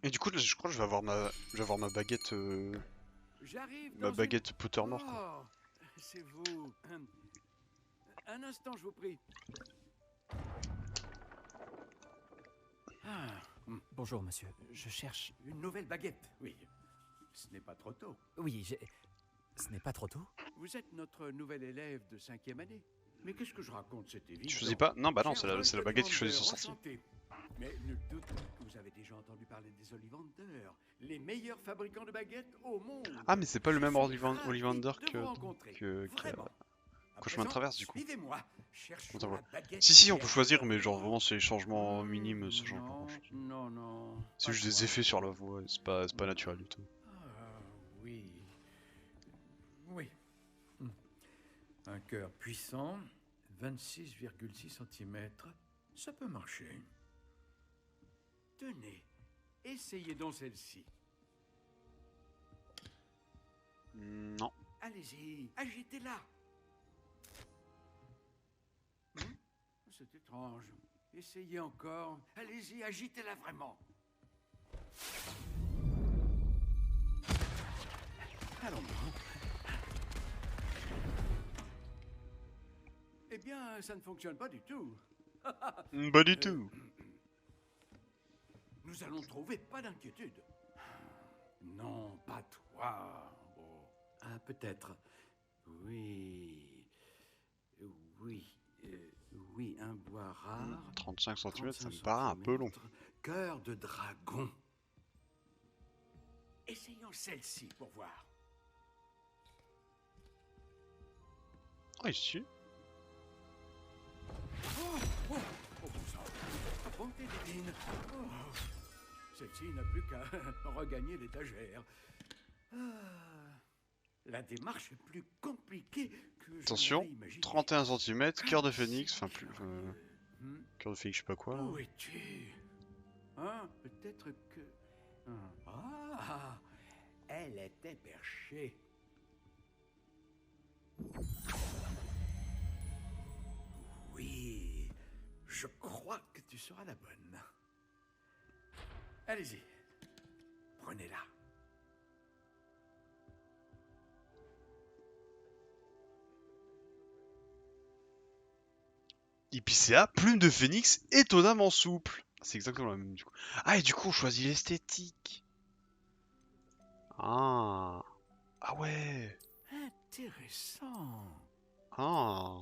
Et du coup, là, je crois que je vais avoir ma baguette, J'arrive. ma baguette Pottermore. Quoi. Oh, c'est vous. Un instant, je vous prie. Ah, Bonjour, monsieur. Je cherche... une nouvelle baguette, oui. ce n'est pas trop tôt. Oui, ce n'est pas trop tôt? Vous êtes notre nouvel élève de 5e année. Mais qu'est-ce que je raconte, c'est évident. Tu choisis pas? Non, bah non, c'est Cher la baguette qui choisit son Volker, sortie. enchanté. Mais nul doute que vous avez déjà entendu parler des Ollivanders, les meilleurs fabricants de baguettes au monde. Ah, mais c'est pas le Je même suis Ollivander ravi de vous rencontrer. que Vraiment. À Chemin de présent, Traverse, du coup. Suivez-moi. Cherchons Comment ça la baguette Si, on peut qui choisir, est mais genre à vraiment, c'est les changements minimes, ça change pas non, grand chose. non. C'est pas juste des toi. effets sur la voix, c'est pas naturel du tout. Ah, oui. Oui. Un cœur puissant, 26,6 cm, ça peut marcher. Tenez, essayez donc celle-ci. Non. Allez-y, agitez-la. C'est étrange. Essayez encore. Allez-y, agitez-la vraiment. Allons. Eh bien, ça ne fonctionne pas du tout. Pas du tout. Nous allons trouver, pas d'inquiétude. Non, pas toi. Oh. Ah, peut-être. Oui. Oui, un bois rare. 35 cm, ça 35 me paraît un peu long. Cœur de dragon. Essayons celle-ci pour voir. Ah, ici. Oh, bon sang. Bonté divine. Oh. Celle-ci n'a plus qu'à regagner l'étagère. La démarche est plus compliquée que je Attention, l'avais imaginé. 31 cm, cœur de phénix, enfin plus... Hmm. cœur de phénix, je sais pas quoi là. Où es-tu? Hein, peut-être que... Ah, elle était perchée. Oui, je crois que tu seras la bonne. Allez-y, prenez-la. Épicéa, plume de phénix, étonnamment souple. C'est exactement la même du coup. Ah, et du coup, on choisit l'esthétique. Ah. Ah ouais. Intéressant. Ah.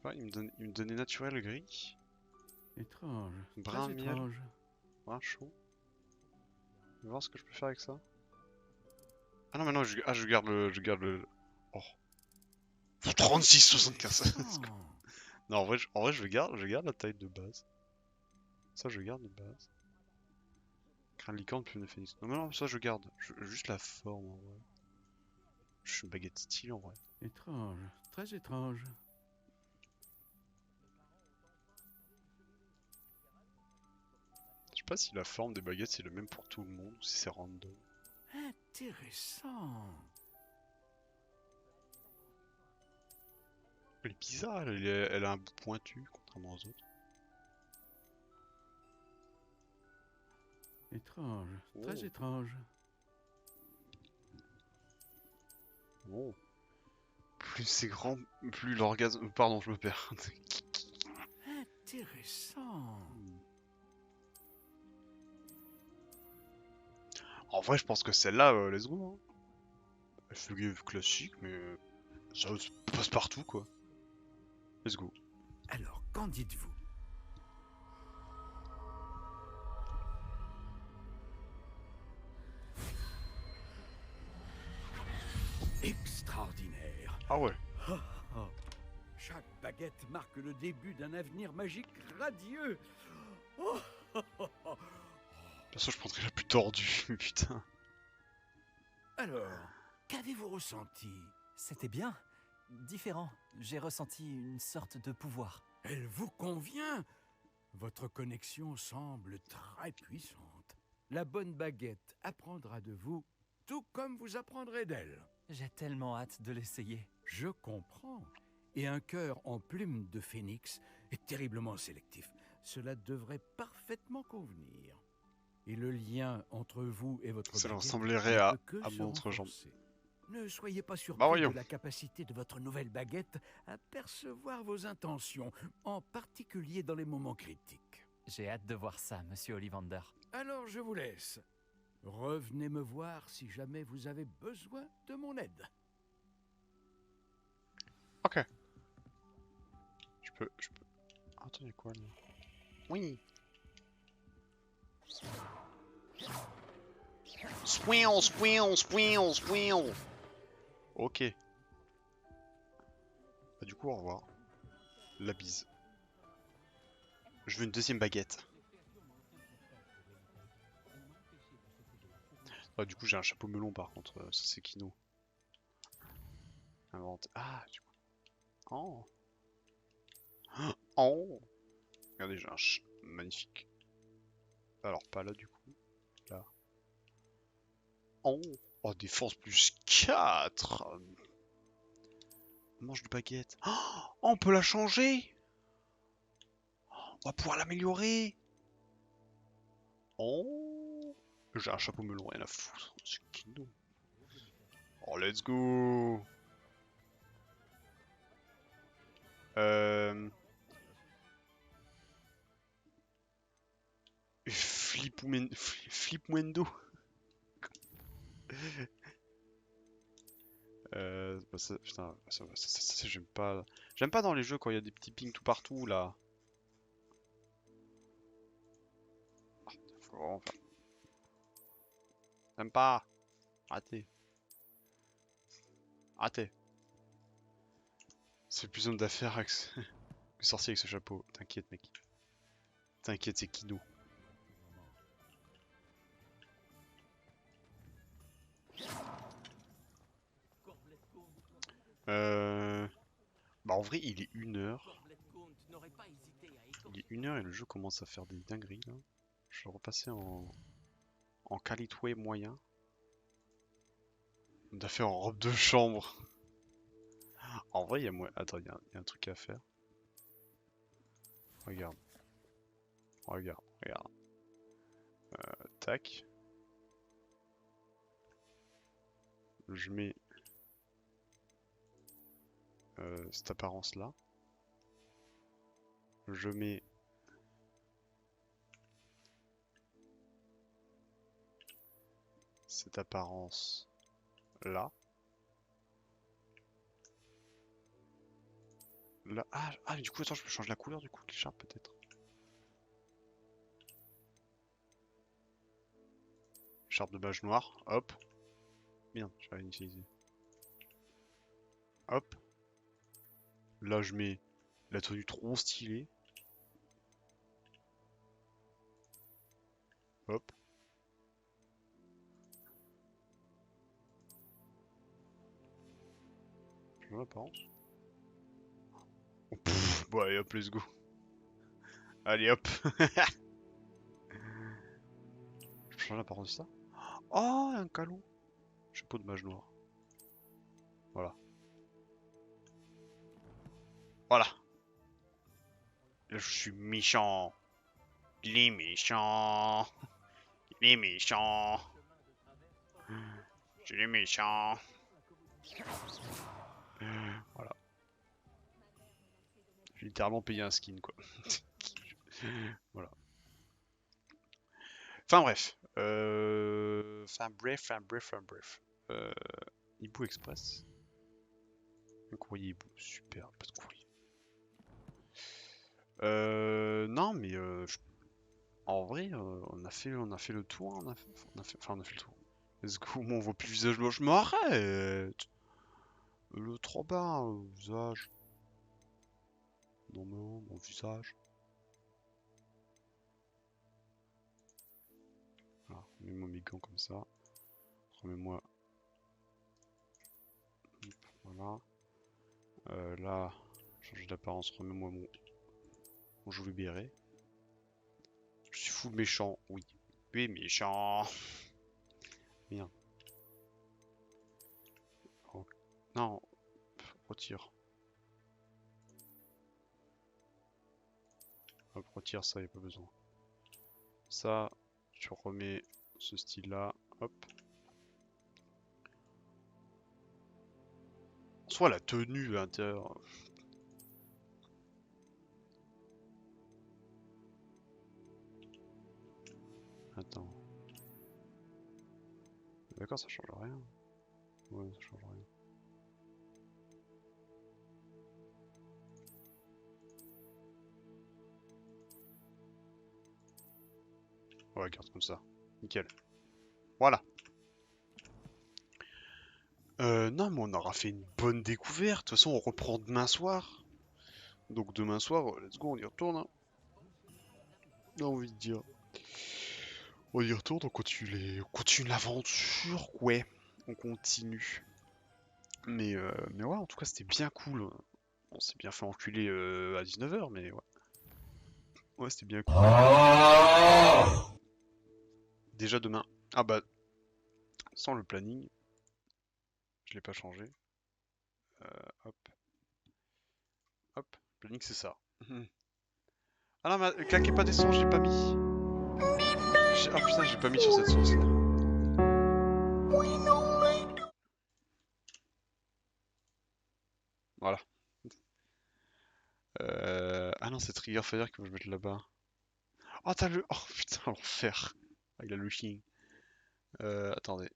Ouais, il me donnait naturel gris. Étrange. Brun très miel. étrange. Brun chaud. Je vais voir ce que je peux faire avec ça. Ah non, mais non, je garde le... Oh. 36,75. Non, en vrai, je garde la taille de base. Ça, je garde de base. Crâne licorne, plume de phénix. Non, mais non, ça, je garde. Juste la forme, en vrai. Je suis une baguette style, en vrai. Étrange. Très étrange. Je sais pas si la forme des baguettes, c'est le même pour tout le monde, ou si c'est random. Intéressant. Elle est bizarre, elle a un bout pointu, contrairement aux autres. Étrange. Oh. Très étrange. Oh. Plus c'est grand, plus l'orgasme... Pardon, je me perds. Intéressant. En vrai, je pense que celle-là, let's go. Hein. Elle fait classique, mais ça passe partout, quoi. Let's go. Alors, qu'en dites-vous? Extraordinaire. Ah ouais. Chaque baguette marque le début d'un avenir magique radieux. Perso, je prendrais la plus tordue, mais putain. Alors, qu'avez-vous ressenti? C'était bien. Différent. J'ai ressenti une sorte de pouvoir. Elle vous convient? Votre connexion semble très puissante. La bonne baguette apprendra de vous, tout comme vous apprendrez d'elle. J'ai tellement hâte de l'essayer. Je comprends. Et un cœur en plume de phénix est terriblement sélectif. Cela devrait parfaitement convenir. Et le lien entre vous et votre Ça baguette ressemblerait ne à peut que se mon entrejambe. renforcer. Ne soyez pas surpris Bah voyons. de la capacité de votre nouvelle baguette à percevoir vos intentions, en particulier dans les moments critiques. J'ai hâte de voir ça, monsieur Ollivander. Alors je vous laisse. Revenez me voir si jamais vous avez besoin de mon aide. Ok. Je peux... Attends, y'a quoi là? Oui. Squill. Ok. Bah du coup, au revoir. La bise. Je veux une deuxième baguette. Ah, du coup, j'ai un chapeau melon par contre. Ça, c'est Kino. Invente. Ah, du coup. Oh. Oh. Regardez, j'ai un magnifique. Alors, pas là du coup. Là. Oh. Oh, défense plus 4. Mange de baguette. Oh, on peut la changer. On va pouvoir l'améliorer. Oh. J'ai un chapeau melon, rien à foutre. C'est Kino. Oh, let's go. Flipmuendo. Bah ça, putain, ça, j'aime pas. J'aime pas dans les jeux quand il y a des petits pings tout partout là. Ah, faut vraiment faire. J'aime pas. Arrêtez. Arrêtez. C'est plus homme d'affaires que sorcier avec ce chapeau. T'inquiète mec. T'inquiète, c'est Kino. Bah en vrai il est 1h. Il est 1h et le jeu commence à faire des dingueries là. Je vais repasser en qualité moyen. On a fait en robe de chambre. En vrai il y a moins. Attends, il y a un truc à faire. Regarde. Regarde. Tac. Je mets cette apparence là. Je mets cette apparence là. Là. Ah, mais du coup, attends, je peux changer la couleur du coup, de l'écharpe peut-être. Écharpe de mage noir, hop. Merde, j'ai rien utilisé. Hop. Là, je mets la tenue trop stylée. Hop. Je l'apparence. Oh, bon, allez hop, let's go. Allez hop. Je peux changer l'apparence de ça. Oh, un calon. Chapeau de mage noir. Voilà. Voilà. Là, je suis méchant. Il est méchant. Il est méchant. Je suis méchant. Voilà. J'ai littéralement payé un skin, quoi. Voilà. Enfin bref. Enfin bref. Hibou Express. Un courrier hibou. Super, pas de courrier. Non, mais en vrai, on a fait le tour. On a fait le tour. Let's go. Moi, on voit plus le visage moche. Mais arrête! Le trop bas, le visage. Non, mon visage. Voilà, remets-moi mes gants comme ça. Remets-moi. Voilà. Là, changer d'apparence. Remets-moi mon joli béret. Je suis full méchant, oui. Oui, méchant. Merde. Oh. Non. Retire. Hop, retire ça, y a pas besoin. Ça, tu remets ce style-là. Hop. Soit la tenue à l'intérieur. Attends. D'accord, ça change rien. Ouais, ça change rien. Ouais, garde comme ça. Nickel. Voilà. Non, mais on aura fait une bonne découverte. De toute façon, on reprend demain soir. Donc demain soir, let's go, on y retourne. Hein. J'ai envie de dire. On y retourne, on continue l'aventure. Ouais, on continue. Mais ouais, en tout cas, c'était bien cool. On s'est bien fait enculer à 19h, mais ouais. Ouais, c'était bien cool. Déjà demain. Ah bah, sans le planning. Je l'ai pas changé. Hop. Hop. Planning, c'est ça. Ah non, mais claquez pas des sons, je l'ai pas mis. Ah putain, j'ai pas mis sur cette source là. Voilà. Ah non, c'est Trigger Fire que je vais mettre là-bas. Oh, t'as le. Oh putain, l'enfer. Ah, il a le chien. Attendez.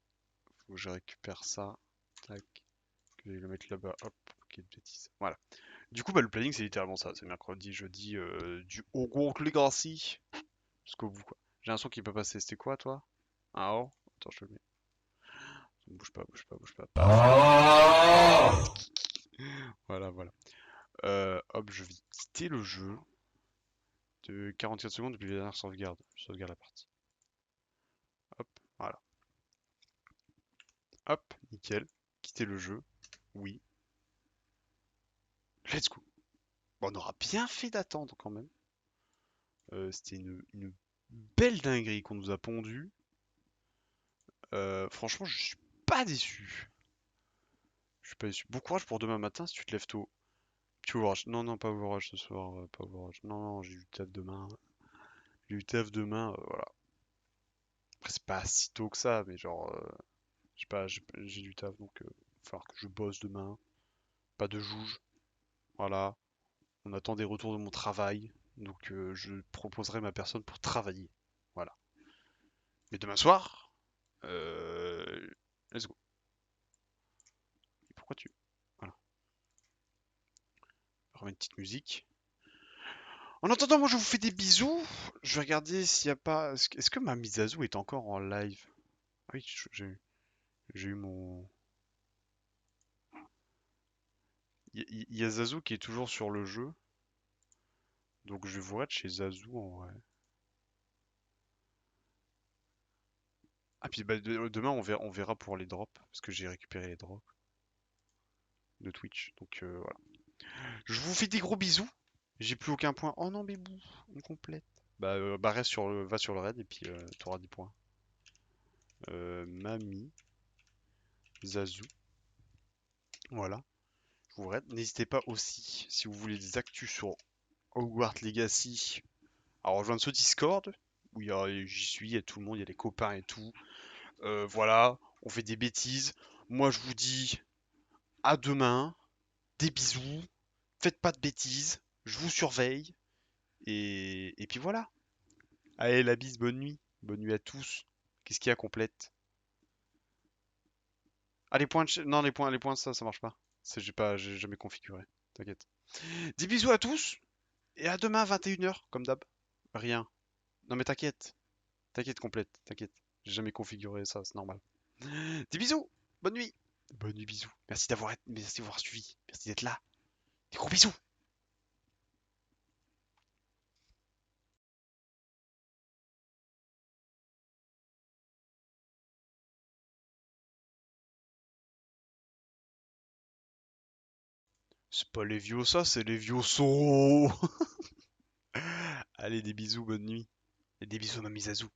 Faut que je récupère ça. Tac. Je vais le mettre là-bas. Hop. Ok, de bêtises. Voilà. Du coup, bah, le planning, c'est littéralement ça. C'est mercredi, jeudi, du Hogwarts Legacy. Jusqu'au bout, quoi. J'ai un son qui peut passer. C'était quoi, toi? Ah oh. Attends, je te le mets. Bouge pas, bouge pas, bouge pas. Paf. Voilà, voilà. Hop, je vais quitter le jeu de 44 secondes depuis la dernière sauvegarde. Je sauvegarde la partie. Hop, voilà. Hop, nickel. Quitter le jeu. Oui. Let's go. Bon, on aura bien fait d'attendre quand même. C'était une belle dinguerie qu'on nous a pondu. Franchement, je suis pas déçu. Je suis pas déçu. Bon courage pour demain matin si tu te lèves tôt. Petit Overwatch. Non, non, pas Overwatch ce soir. Pas Overwatch. Non, non, j'ai du taf demain. J'ai du taf demain, voilà. Après, c'est pas si tôt que ça, mais genre, je sais pas, j'ai du taf, donc il va falloir que je bosse demain. Pas de jouge. Voilà. On attend des retours de mon travail, donc je proposerai ma personne pour travailler. Voilà. Mais demain soir, let's go. Et pourquoi tu... Voilà. On remet une petite musique. En attendant, moi je vous fais des bisous. Je vais regarder s'il n'y a pas... Est-ce que ma Mizazu est encore en live? Ah oui, j'ai eu mon... Il y a Zazu qui est toujours sur le jeu. Donc je vais vous raid chez Zazu en vrai. Ah puis bah, demain on verra pour les drops. Parce que j'ai récupéré les drops de Twitch. Donc voilà. Je vous fais des gros bisous. J'ai plus aucun point. Oh non bébou, on complète. Bah reste sur va sur le raid et puis t'auras des points. Mamie. Zazu. Voilà. Je vous raid. N'hésitez pas aussi, si vous voulez des actus sur Hogwarts Legacy, à rejoindre ce Discord. Où j'y suis, il y a tout le monde, il y a les copains et tout. Voilà, on fait des bêtises. Moi je vous dis à demain. Des bisous. Faites pas de bêtises. Je vous surveille. Et puis voilà. Allez, la bise, bonne nuit. Bonne nuit à tous. Qu'est-ce qu'il y a complète? Ah, les points non, les points, ça marche pas. J'ai jamais configuré. T'inquiète. Des bisous à tous. Et à demain, 21h, comme d'hab. Rien. Non, mais t'inquiète. T'inquiète, complète. T'inquiète. J'ai jamais configuré ça, c'est normal. Des bisous. Bonne nuit. Bonne nuit, bisous. Merci d'avoir suivi. Merci d'être là. Des gros bisous. C'est pas les vieux ça, c'est les vieux so. Allez, des bisous, bonne nuit. Et des bisous, Mamie Zazu.